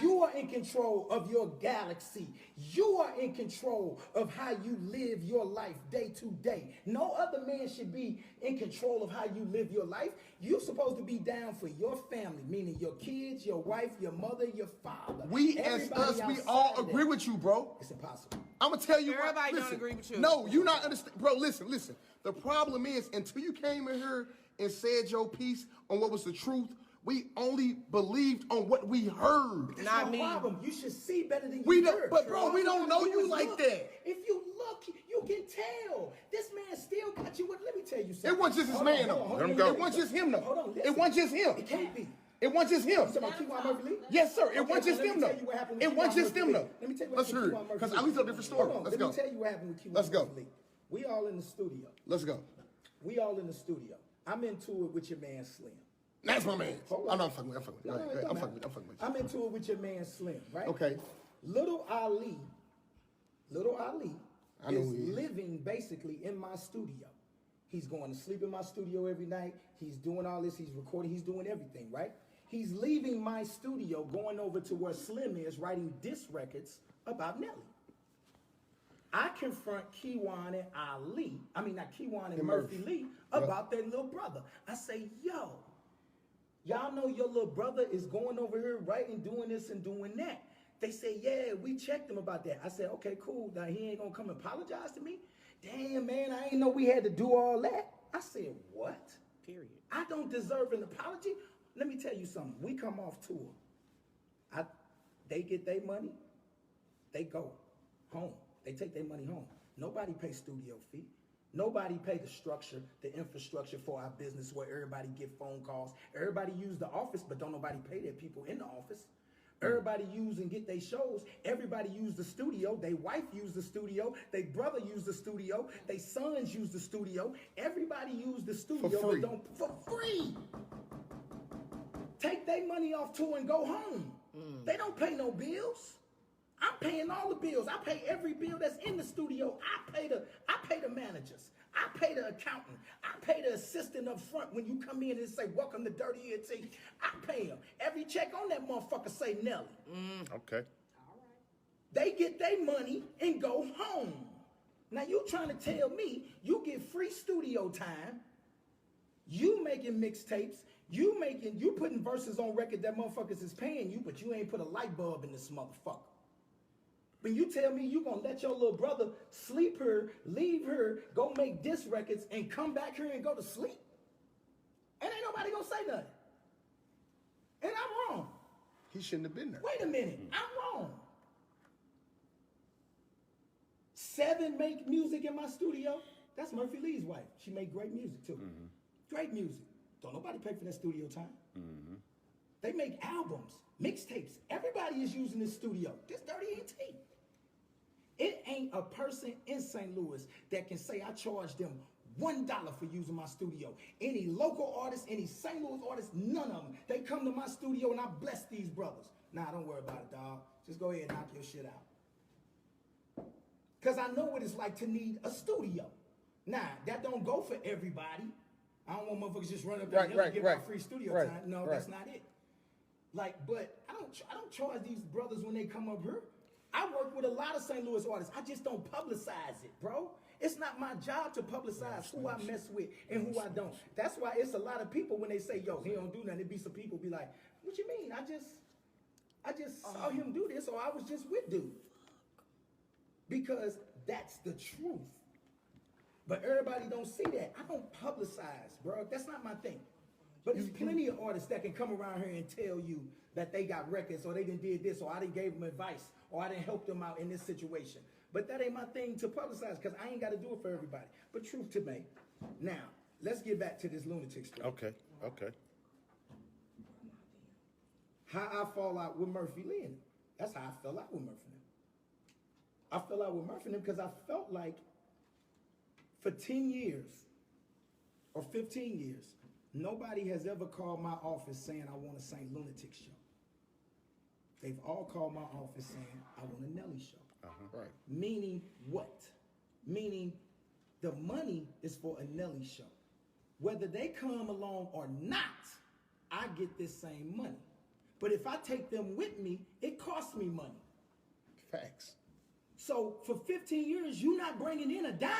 You are in control of your galaxy. You are in control of how you live your life day to day. No other man should be in control of how you live your life. You're supposed to be down for your family, meaning your kids, your wife, your mother, your father. We as Everybody us, we outside all of agree that. with you, bro. It's impossible. I'm gonna tell you Everybody why. don't Listen, agree with you. No, you not understand, bro. Listen. The problem is until you came in here and said your piece on what was the truth, we only believed on what we heard. That's Not no me. problem. You should see better than We you don't- heard. but bro, we don't know All you do is like look. that. If you look, you can tell. This man still got you. Let me tell you something. It wasn't just his Hold man, on, though. hold Let on, him let go. me It wasn't just him, though. Hold on, It listen. wasn't just him. It can't be. It wasn't just him. You talking about Keywan Murphy Lee? Yes, sir. It Okay, wasn't just let me him, tell you what though. happened with It wasn't Keywan just Murphy him, Lee. though. Let me tell you what Let's happened hear with it. Keywan Murphy Because Lee. at least a different story. Hold on, Let's let go. me tell you what happened with Keywan Let's go. Murphy Lee. We all in the studio. Let's go. We all in the studio. I'm into it with your man Slim. That's my man. Hold on. I'm not fucking with you. No, I'm it don't fucking with matter. you. I'm into it with your man Slim, right? Okay. Little Ali I know is who he is. living basically in my studio. He's going to sleep in my studio every night. He's doing all this. He's recording. He's doing everything, right? He's leaving my studio, going over to where Slim is, writing diss records about Nelly. I confront Keywan and Ali, not Keywan and Murphy Lee, about their little brother. I say, yo, y'all know your little brother is going over here writing, doing this and doing that. They say, yeah, we checked him about that. I said, okay, cool. Now he ain't gonna come apologize to me? Damn, man, I ain't know we had to do all that. I said, what? Period. I don't deserve an apology? Let me tell you something. We come off tour. They get their money, they go home. They take their money home. Nobody pays studio fee. Nobody pay the structure, the infrastructure for our business where everybody get phone calls. Everybody use the office, but don't nobody pay their people in the office. Everybody use and get their shows. Everybody use the studio. They wife use the studio. They brother use the studio. They sons use the studio. Everybody use the studio, For free. but don't for free. Take their money off tour and go home. They don't pay no bills. I'm paying all the bills. I pay every bill that's in the studio. I pay the managers. I pay the accountant. I pay the assistant up front when you come in and say, welcome to Dirty ENT. I pay them. Every check on that motherfucker say Nelly. Okay. They get their money and go home. Now you trying to tell me you get free studio time, you making mixtapes, you putting verses on record that motherfuckers is paying you, but you ain't put a light bulb in this motherfucker. When you tell me you gonna let your little brother sleep her, leave her, go make diss records, and come back here and go to sleep, and ain't nobody gonna say nothing. And I'm wrong. He shouldn't have been there. Wait a minute, I'm wrong. 7 make music in my studio. That's Murphy Lee's wife. She made great music too. Mm-hmm. Great music. Don't nobody pay for that studio time. Mm-hmm. They make albums, mixtapes. Everybody is using this studio. This Dirty ENT. It ain't a person in St. Louis that can say I charge them $1 for using my studio. Any local artists, any St. Louis artists, none of them. They come to my studio and I bless these brothers. Nah, don't worry about it, dog. Just go ahead and knock your shit out. Because I know what it's like to need a studio. Nah, that don't go for everybody. I don't want motherfuckers just run up there and give out free studio time. No, that's not it. Like, but I don't charge these brothers when they come up here. I work with a lot of St. Louis artists. I just don't publicize it, bro. It's not my job to publicize who I mess with and who I don't. That's why it's a lot of people when they say, yo, he don't do nothing. It be some people be like, what you mean? I just saw him do this, or I was just with dude. Because that's the truth. But everybody don't see that. I don't publicize, bro. That's not my thing. But there's plenty of artists that can come around here and tell you that they got records, or they done did this, or I done gave them advice, or I done helped them out in this situation. But that ain't my thing to publicize, because I ain't got to do it for everybody. But truth to me. Now, let's get back to this lunatic story. Okay. How I fall out with Murphy Lee and them. That's how I fell out with Murphy and them. I fell out with Murphy and them because I felt like for 10 years or 15 years, nobody has ever called my office saying, I want a St. Lunatic show. They've all called my office saying, I want a Nelly show. Right. Meaning what? Meaning the money is for a Nelly show. Whether they come along or not, I get this same money. But if I take them with me, it costs me money. Facts. So for 15 years, you're not bringing in a dime.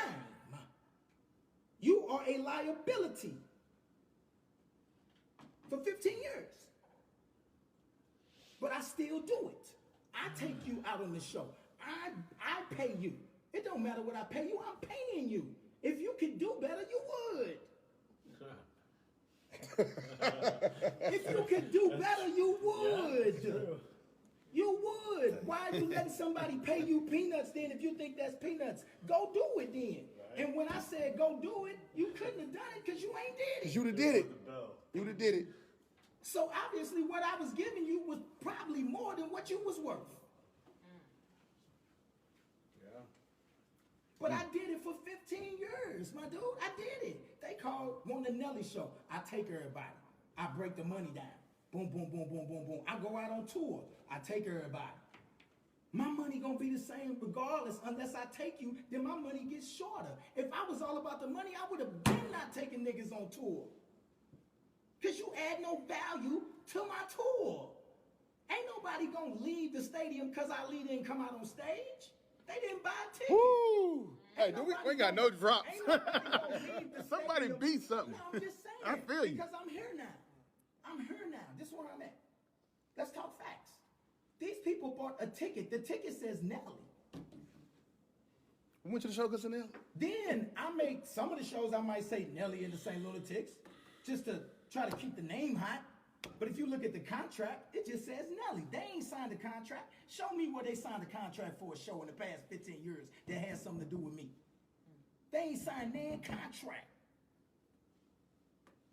You are a liability. For 15 years. But I still do it. I take you out on the show. I pay you. It don't matter what I pay you, I'm paying you. If you could do better, you would. If you could do better, you would. Yeah, you would. Why are you letting somebody pay you peanuts then if you think that's peanuts? Go do it then. Right. And when I said go do it, you couldn't have done it because you ain't did it. You'd have did it. You'd have did it. So obviously what I was giving you was probably more than what you was worth. Yeah. But I did it for 15 years, my dude. I did it. They called, want the Nelly show. I take everybody. I break the money down. Boom, boom, boom, boom, boom, boom. I go out on tour. I take everybody. My money gonna be the same regardless. Unless I take you, then my money gets shorter. If I was all about the money, I would have been not taking niggas on tour. Because you add no value to my tour. Ain't nobody gonna leave the stadium because Ali didn't come out on stage. They didn't buy tickets. Woo! Hey, we got no drops. Ain't nobody gonna leave the Somebody stadium. beat something. No, I'm just saying. I feel you. Because I'm here now. I'm here now. This is where I'm at. Let's talk facts. These people bought a ticket. The ticket says Nelly. We went to the show because of Nelly. Then I make some of the shows I might say Nelly and the St. Lunatics just to try to keep the name hot. But if you look at the contract, it just says Nelly. They ain't signed a contract. Show me where they signed a contract for a show in the past 15 years that has something to do with me. They ain't signed their contract.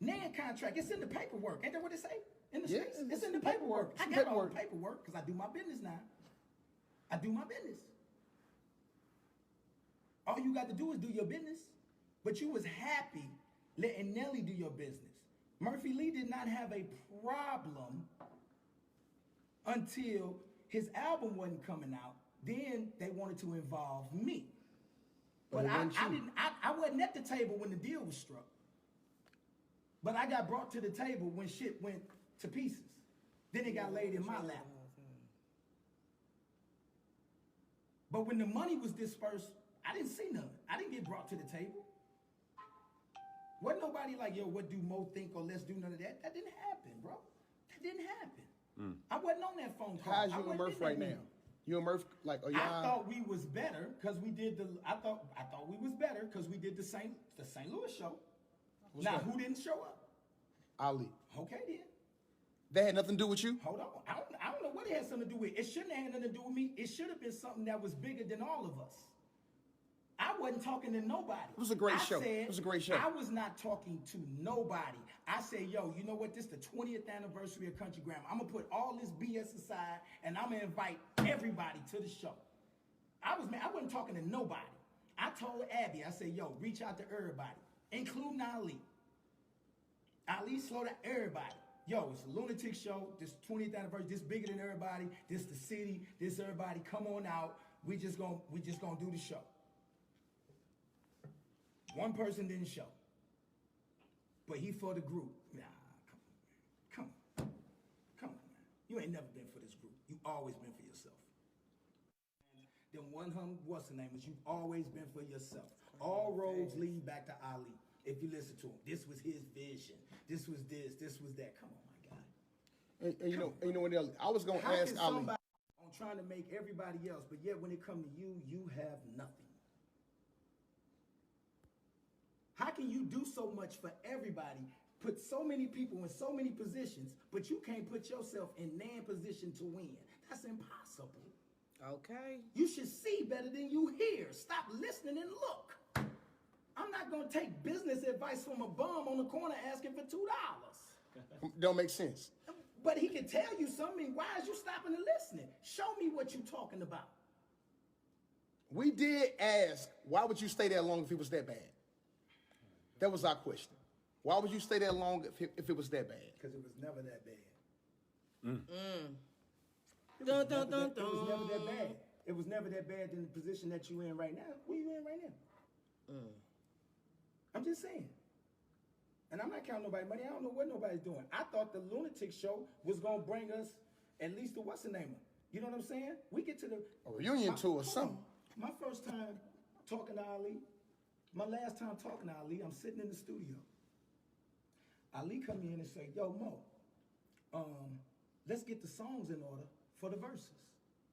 Nan contract, it's in the paperwork. Ain't that what it say? In the streets? It's in the paperwork. I got all the paperwork because I do my business now. I do my business. All you got to do is do your business. But you was happy letting Nelly do your business. Murphy Lee did not have a problem until his album wasn't coming out Then they wanted to involve me. But But it wasn't you. I wasn't at the table when the deal was struck. But I got brought to the table when shit went to pieces. Then it got laid in my lap. But when the money was dispersed, I didn't see none. I didn't get brought to the table. Wasn't nobody like, yo, what do Mo think, or let's do none of that. That didn't happen, bro. That didn't happen. I wasn't on that phone call. How's I you and wasn't Murph in that right meeting. now? You and Murph, like, are y'all? I thought we was better because we did I thought we was better because we did the St. Louis show. Now, that? who didn't show up? Ali. Okay, then. That had nothing to do with you? Hold on. I don't know what it had something to do with. It shouldn't have had nothing to do with me. It should have been something that was bigger than all of us. I wasn't talking to nobody. It was a great show. Said, It was a great show. I was not talking to nobody. I said, yo, you know what? This is the 20th anniversary of Country Grammar. I'm going to put all this BS aside, and I'm going to invite everybody to the show. I wasn't talking to nobody. I told Abby, I said, yo, reach out to everybody, including Ali. Ali slow to everybody. Yo, it's a lunatic show. This 20th anniversary. This bigger than everybody. This the city. This everybody. Come on out. We just gonna do the show. One person didn't show, but he for the group. Nah, come on, man. You ain't never been for this group. You always been for yourself. Then what's the name? You've always been for yourself. All roads lead back to Ali. If you listen to him, this was his vision. This was this. This was that. Come on, my guy. And you know what else? I was gonna How ask can Ali. somebody on trying to make everybody else, but yet when it comes to you, you have nothing? How can you do so much for everybody, put so many people in so many positions, but you can't put yourself in nan position to win? That's impossible. Okay. You should see better than you hear. Stop listening and look. I'm not gonna take business advice from a bum on the corner asking for $2. Don't make sense. But he can tell you something. Why is you stopping and listening? Show me what you talking about. We did ask, why would you stay that long if it was that bad? That was our question. Why would you stay that long if it was that bad? Because it was never that bad. Dun, It dun, was dun, never dun. that bad. It was never that bad in the position that you in right now. Where you in right now? I'm just saying. And I'm not counting nobody's money. I don't know what nobody's doing. I thought the lunatic show was going to bring us at least to what's the name of? You know what I'm saying? We get to the... A reunion tour or hold something. on. My first time talking to Ali, my last time talking to Ali, I'm sitting in the studio. Ali come in and say, yo, Mo, let's get the songs in order for the verses.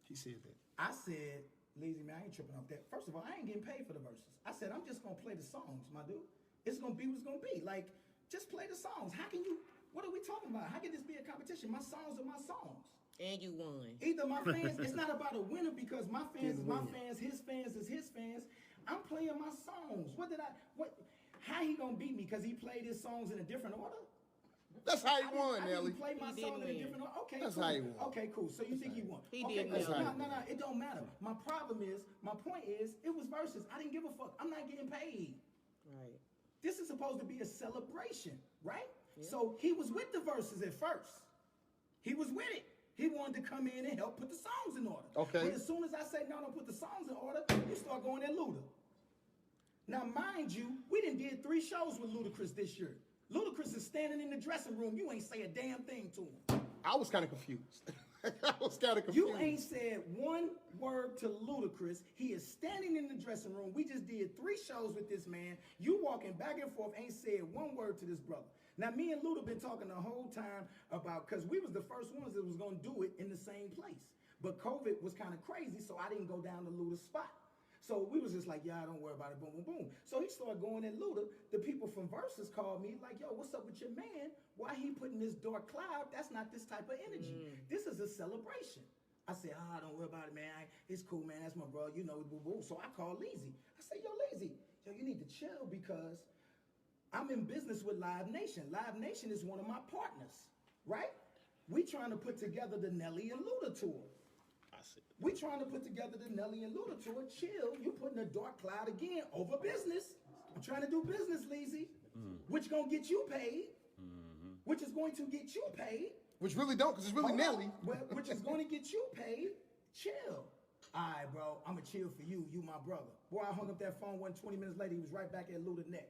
He said that. I said, lazy man, I ain't tripping off that. First of all, I ain't getting paid for the verses. I said, I'm just gonna play the songs, my dude. It's gonna be what's gonna be. Like, just play the songs. How can you, what are we talking about? How can this be a competition? My songs are my songs. And you won. Either my fans, it's not about a winner because my fans is my fans, his fans is his fans. I'm playing my songs. How he gonna beat me? Because he played his songs in a different order? That's how he won, I Nelly. didn't play my He song in a didn't different order. Okay, That's cool. how he won. Okay, cool. So you think he won? He Okay, did cool. win. No, it don't matter. My problem is, my point is, it was verses. I didn't give a fuck. I'm not getting paid. Right. This is supposed to be a celebration, right? So he was with the verses at first. He was with it. He wanted to come in and help put the songs in order. Okay. But as soon as I say, no, don't put the songs in order, you start going at Luda. Now, mind you, we did 3 shows with Ludacris this year. Ludacris is standing in the dressing room. You ain't say a damn thing to him. I was kind of confused. I was kind of confused. You ain't said one word to Ludacris. He is standing in the dressing room. We just did 3 shows with this man. You walking back and forth, ain't said one word to this brother. Now, me and Luda been talking the whole time about, because we was the first ones that was going to do it in the same place. But COVID was kind of crazy, so I didn't go down to Luda's spot. So we was just like, yeah, don't worry about it, boom, boom, boom. So he started going at Luda. The people from Versus called me like, yo, what's up with your man? Why he putting this dark cloud? That's not this type of energy. This is a celebration. I said, don't worry about it, man. It's cool, man. That's my bro. You know, boo, boo. So I called Leezy. I said, yo, Leezy, you need to chill because I'm in business with Live Nation. Live Nation is one of my partners, right? We trying to put together the Nelly and Luda tour. We trying to put together the Nelly and Luda tour. Chill. You putting a dark cloud again over business. I'm trying to do business, Leezy, which gonna get you paid, which is going to get you paid. Which really don't, because it's really Nelly. Which is going to get you paid. Chill. all right, bro, I'ma chill for you. You my brother. Boy, I hung up that phone. 20 minutes later, he was right back at Luda neck.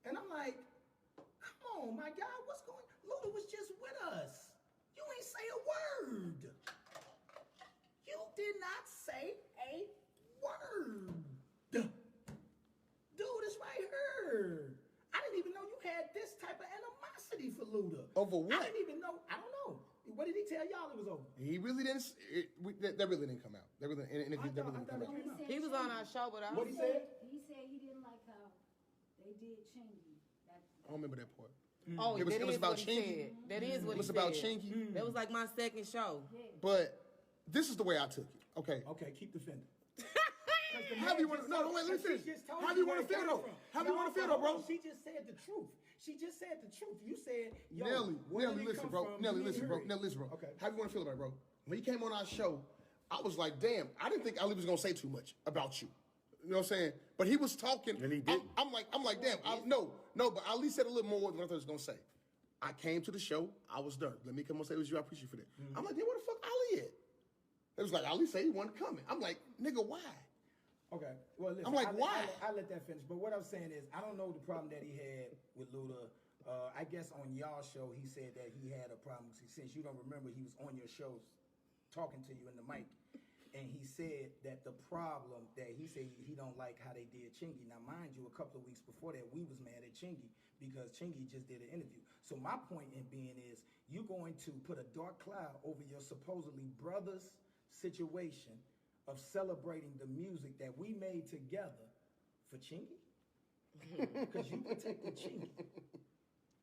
And I'm like, come on, my guy, what's going on? Luda was just with us. You ain't say a word. You did not say a word. Dude, it's right here. I didn't even know you had this type of animosity for Luda. Over what? I didn't even know. I don't know. What did he tell y'all it was over? He really didn't. That really didn't come out. That really, and if that really didn't come out. He was on our show, but What he said? He said he didn't like how they did Chingy. I don't remember that part. Oh, It was about what he Chingy. said. That is what It was he about said. Chingy. That was like my second show. But this is the way I took it. Okay. Okay, keep defending. How do you want to? No, wait, let me finish. How do you want to feel though? How do you want to feel though, bro? She just said the truth. She just said the truth. You said, yo, Nelly, listen, bro. Nelly, listen, bro. Okay. How do you want to feel about it, bro? When he came on our show, I was like, damn, I didn't think Ali was gonna say too much about you. You know what I'm saying? But he was talking, and he didn't. I'm like, damn, no, but Ali said a little more than I thought he was gonna say. I came to the show, I was done. Let me come on stage with you. I appreciate you for that. I'm like, damn, where the fuck Ali at? It was like Ali said he wasn't coming. I'm like, nigga, why? Okay. Well, listen, I'm like, why? I let that finish. But what I'm saying is, I don't know the problem that he had with Luda. I guess on y'all show, he said that he had a problem. Since you don't remember, he was on your shows talking to you in the mic. And he said that the problem that he said he don't like how they did Chingy. Now, mind you, a couple of weeks before that, we was mad at Chingy because Chingy just did an interview. So my point in being is, you're going to put a dark cloud over your supposedly brother's situation of celebrating the music that we made together for Chingy? Because you protected Chingy.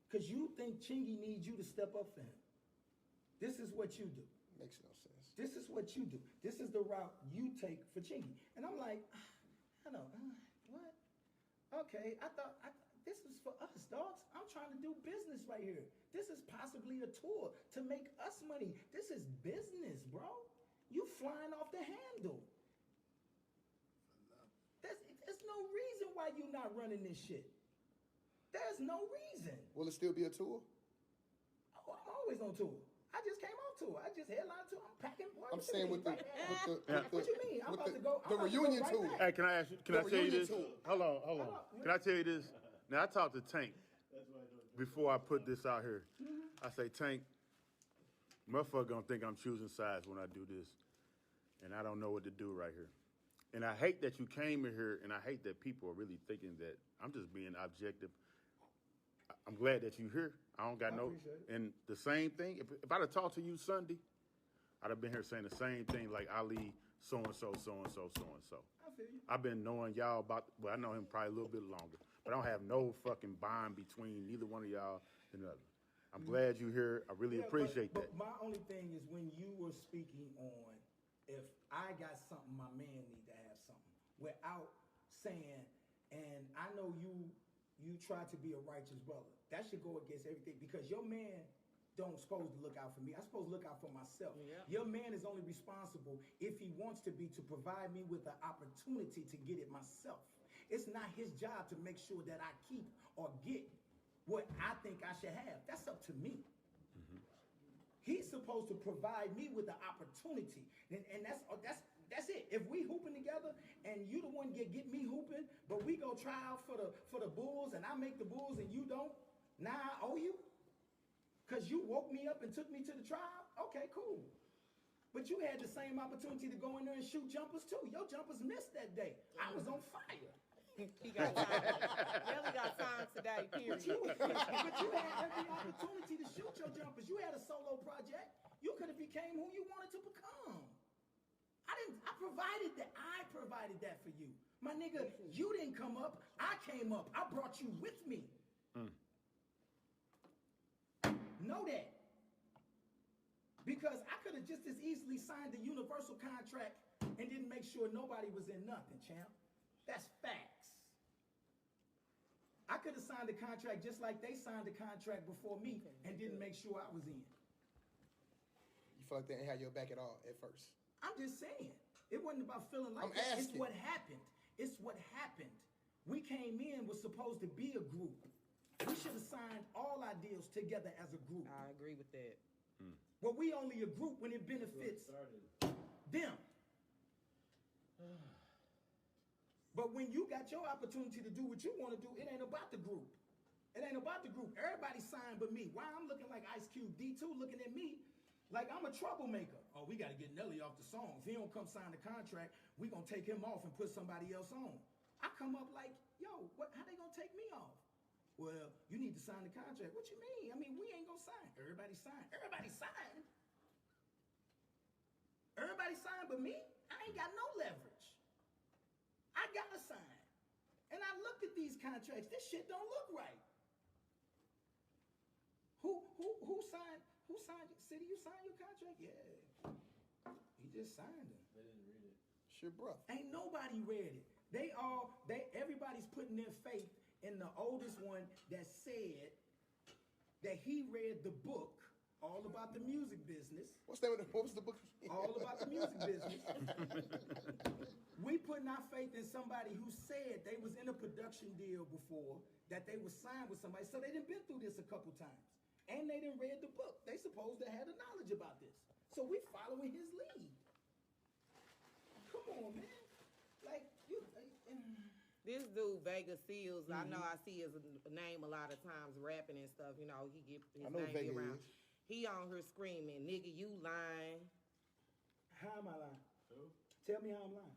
Because you think Chingy needs you to step up for him. This is what you do. Makes no sense. This is what you do. This is the route you take for Chingy. And I'm like, I don't, what? Okay, I thought this was for us, dogs. I'm trying to do business right here. This is possibly a tour to make us money. This is business, bro. You flying off the handle. There's no reason why you not running this shit. There's no reason. Will it still be a tour? Oh, I'm always on tour. I just came off tour. I just headlined tour. I'm packing. I'm saying with the What you mean? I'm about to go. The reunion tour. Hey, can I ask you? Can I tell you this? Tour. Hold on. Can I tell you this? Now I talked to Tank before I put this out here. I say, Tank, motherfucker gonna think I'm choosing sides when I do this, and I don't know what to do right here. And I hate that you came in here, and I hate that people are really thinking that I'm just being objective. I'm glad that you're here. I don't got no. And the same thing, if I'd have talked to you Sunday, I'd have been here saying the same thing like Ali, so-and-so, so-and-so, so-and-so. I feel you. I've been knowing y'all well, I know him probably a little bit longer, but I don't have no fucking bond between neither one of y'all and the other. I'm glad you're here. I really appreciate that. But my only thing is when you were speaking on if I got something, my man need to have something without saying, and I know you try to be a righteous brother. That should go against everything because your man don't supposed to look out for me. I'm supposed to look out for myself. Yeah. Your man is only responsible if he wants to be to provide me with the opportunity to get it myself. It's not his job to make sure that I keep or get what I think I should have. That's up to me. Mm-hmm. He's supposed to provide me with the opportunity, and that's it. If we hooping together, and you the one get me hooping, but we go try out for the Bulls, and I make the Bulls, and you don't. Now I owe you, cause you woke me up and took me to the trial. Okay, cool. But you had the same opportunity to go in there and shoot jumpers too. Your jumpers missed that day. I was on fire. He got time. Nelly got time today, period. But you had every opportunity to shoot your jumpers. You had a solo project. You could have became who you wanted to become. I provided that for you. My nigga, you didn't come up. I came up. I brought you with me. Know that. Because I could have just as easily signed the universal contract and didn't make sure nobody was in nothing, champ. That's facts. I could have signed the contract just like they signed the contract before me and didn't make sure I was in. You feel like they ain't had your back at all at first? I'm just saying. It wasn't about feeling like I'm that. asking. It's what happened. It's what happened. We came in, was supposed to be a group. We should have signed all our deals together as a group. I agree with that. But we only a group when it benefits them. But when you got your opportunity to do what you want to do, it ain't about the group. It ain't about the group. Everybody signed but me. Why I'm looking like Ice Cube, D2 looking at me like I'm a troublemaker. Oh, we got to get Nelly off the song. If he don't come sign the contract, we going to take him off and put somebody else on. I come up like, yo, how they going to take me off? Well, you need to sign the contract. What you mean? I mean, we ain't going to sign. Everybody signed. Everybody signed. Everybody signed but me. I ain't got no leverage. I got to sign. And I looked at these contracts. This shit don't look right. Who signed? Who signed? City, you signed your contract? Yeah. He just signed it. They didn't read it. Sure, bro. Ain't nobody read it. Everybody's putting their faith in the oldest one that said that he read the book all about the music business. What was the book? All about the music business. We putting our faith in somebody who said they was in a production deal before, that they was signed with somebody, so they done been through this a couple times. And they done read the book. They supposed to have the knowledge about this. So we following his lead. Come on, man. Like, you... This dude, Vega Seals, I know I see his name a lot of times rapping and stuff. You know, he get his name Vega around. is. He on her screaming, nigga, you lying. How am I lying? Who? Tell me how I'm lying.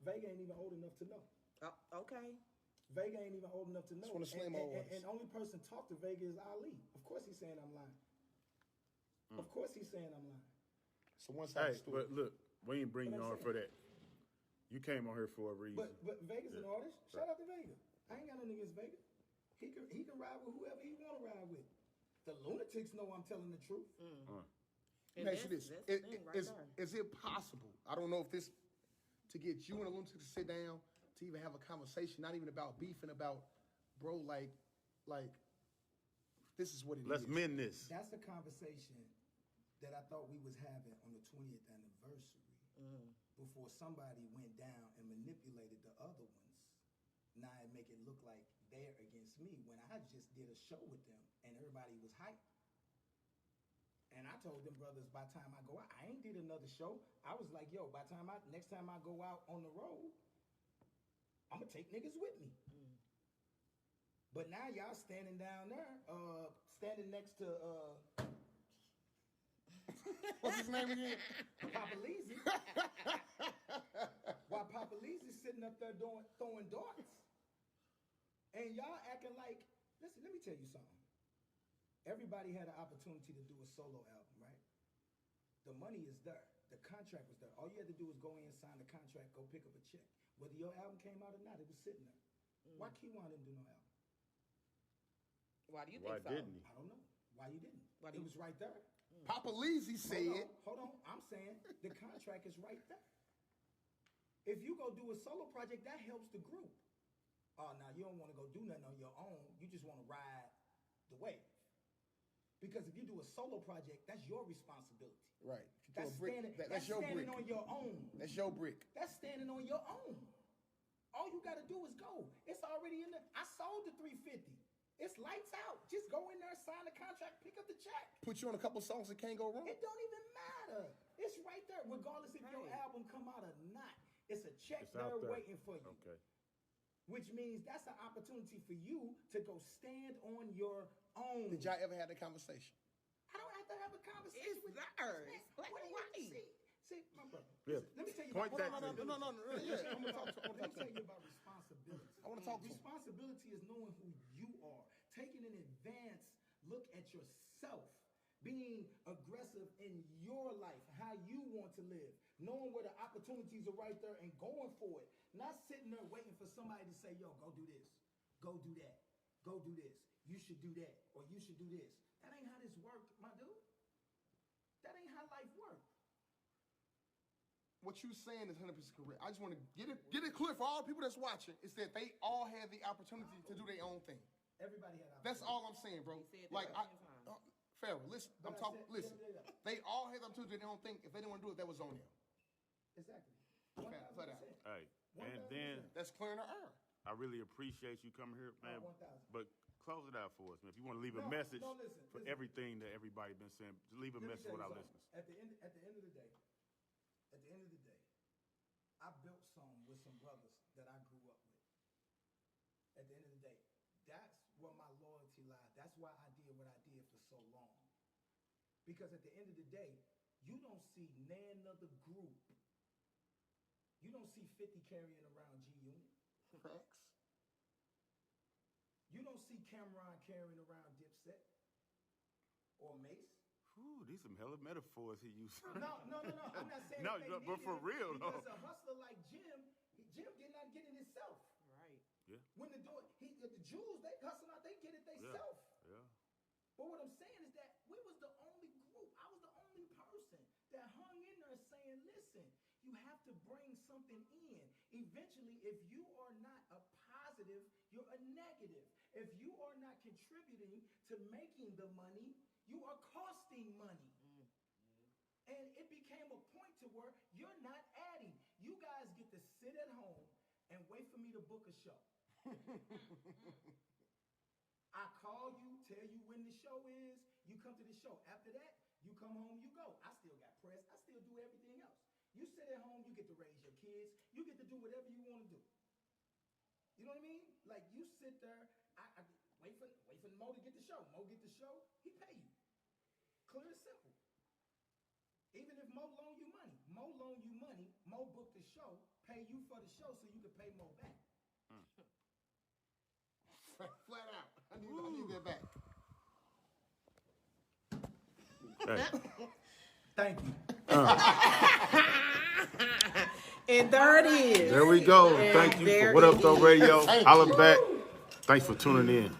Vega ain't even old enough to know. Oh, okay. Vega ain't even old enough to know. That's one of Slim old ones. And only person talk to Vega is Ali. Of course he's saying I'm lying. Of course he's saying I'm lying. So one side of the Hey, story. but look, we ain't bring But you I'm on saying- for that. You came on here for a reason. But Vega's an artist. Shout out to Vega. I ain't got nothing against Vega. He can ride with whoever he want to ride with. The lunatics know I'm telling the truth. And Let me ask you this. that's the thing right there. Is it possible, I don't know if this, to get you and a lunatic to sit down, to even have a conversation, not even about beefing, about, bro, like, this is what it is. Let's mend this. That's the conversation that I thought we was having on the 20th anniversary before somebody went down and manipulated the other ones. Now it make it look like they're against me when I just did a show with them and everybody was hyped. And I told them brothers, by the time I go out, I ain't did another show. I was like, yo, next time I go out on the road, I'm gonna take niggas with me. But now y'all standing down there, standing next to What's his name again? Papa Leezy. While Papa Leezy's sitting up there throwing darts. And y'all acting like, listen, let me tell you something. Everybody had an opportunity to do a solo album, right? The money is there. The contract was there. All you had to do was go in, sign the contract, go pick up a check. Whether your album came out or not, it was sitting there. Why Keywan didn't do no album? Why do you Why think so? didn't he? I don't know. Why you didn't? Why It didn't- was right there. Papa Leezy said, Hold on. I'm saying the contract is right there. If you go do a solo project, that helps the group. Oh, now you don't want to go do nothing on your own. You just want to ride the wave. Because if you do a solo project, that's your responsibility. right. If you throw That's a brick, standing, that's that's your standing brick. on your own. That's your brick. That's standing on your own. All you got to do is go. It's already in there. I sold the 350. It's lights out. Just go in there, sign the contract, pick up the check. Put you on a couple songs that can't go wrong. It don't even matter. It's right there, regardless if your Right. album come out or not. It's a check It's there out there. waiting for you. Okay. Which means that's an opportunity for you to go stand on your own. Did y'all ever have that conversation? I don't have to have a conversation It's with theirs. Man, Black what and do you white. see, my brother. Yeah. Listen, let me tell you Point about that to No. Yeah, I'm gonna talk to. Let me tell you about responsibility. I wanna talk to him. Responsibility is knowing who you are, taking an advance look at yourself, being aggressive in your life, how you want to live, knowing where the opportunities are right there and going for it. Not sitting there waiting for somebody to say, yo, go do this, go do that, go do this, you should do that, or you should do this. That ain't how this works, my dude. That ain't how life works. What you saying is 100% correct. I just want to get it clear for all the people that's watching. Is that they all had the opportunity to do their own thing. Everybody had That's all I'm saying, bro. He said that Like, about 10 times. Pharaoh, listen. But I'm I talking. said- Listen, yeah. they all had the opportunity to do their own thing. If they didn't want to do it, that was on them. Exactly. Flat out. 1000%. Hey, and 1000%. then That's clearing the air. I really appreciate you coming here, man. 1000. But close it out for us, man. If you want to leave a No, message no, listen, for listen. everything that everybody been saying, just leave a Let me message tell with you our something. listeners. At the end of the day, I built some with some brothers that I grew up with. At the end of the day, that's where my loyalty lies. That's why I did what I did for so long. Because at the end of the day, you don't see none other group. You don't see 50 carrying around G Unit. Facts. You don't see Cameron carrying around Dipset or Mace. Whew, these some hella metaphors he used. No. I'm not saying No, that they but for needed it, real, though. because a hustler like Jim did not get it himself. Right. Yeah. When the Jews, they hustle out, they get it themselves. Yeah. But what I'm saying is that we was the only group. I was the only person that hung in there saying, listen, you have to bring something in. Eventually, if you are not a positive, you're a negative. If you are not contributing to making the money, you are costing money. And it became a point to where you're not adding. You guys get to sit at home and wait for me to book a show. I call you, tell you when the show is, you come to the show. After that, you come home, you go. I still got press. I still do everything else. You sit at home, you get to raise your kids. You get to do whatever you want to do. You know what I mean? Like, you sit there, I wait for Mo to get the show. Mo get the show, he pay you. Clear and simple. Even if Mo loan you money, Mo book the show, pay you for the show so you can pay Mo back. Flat out. I need that back. Hey. Thank you. And there it is. There we go. And Thank you there for What Up it Though is. Radio. Holla back. Thanks for tuning in.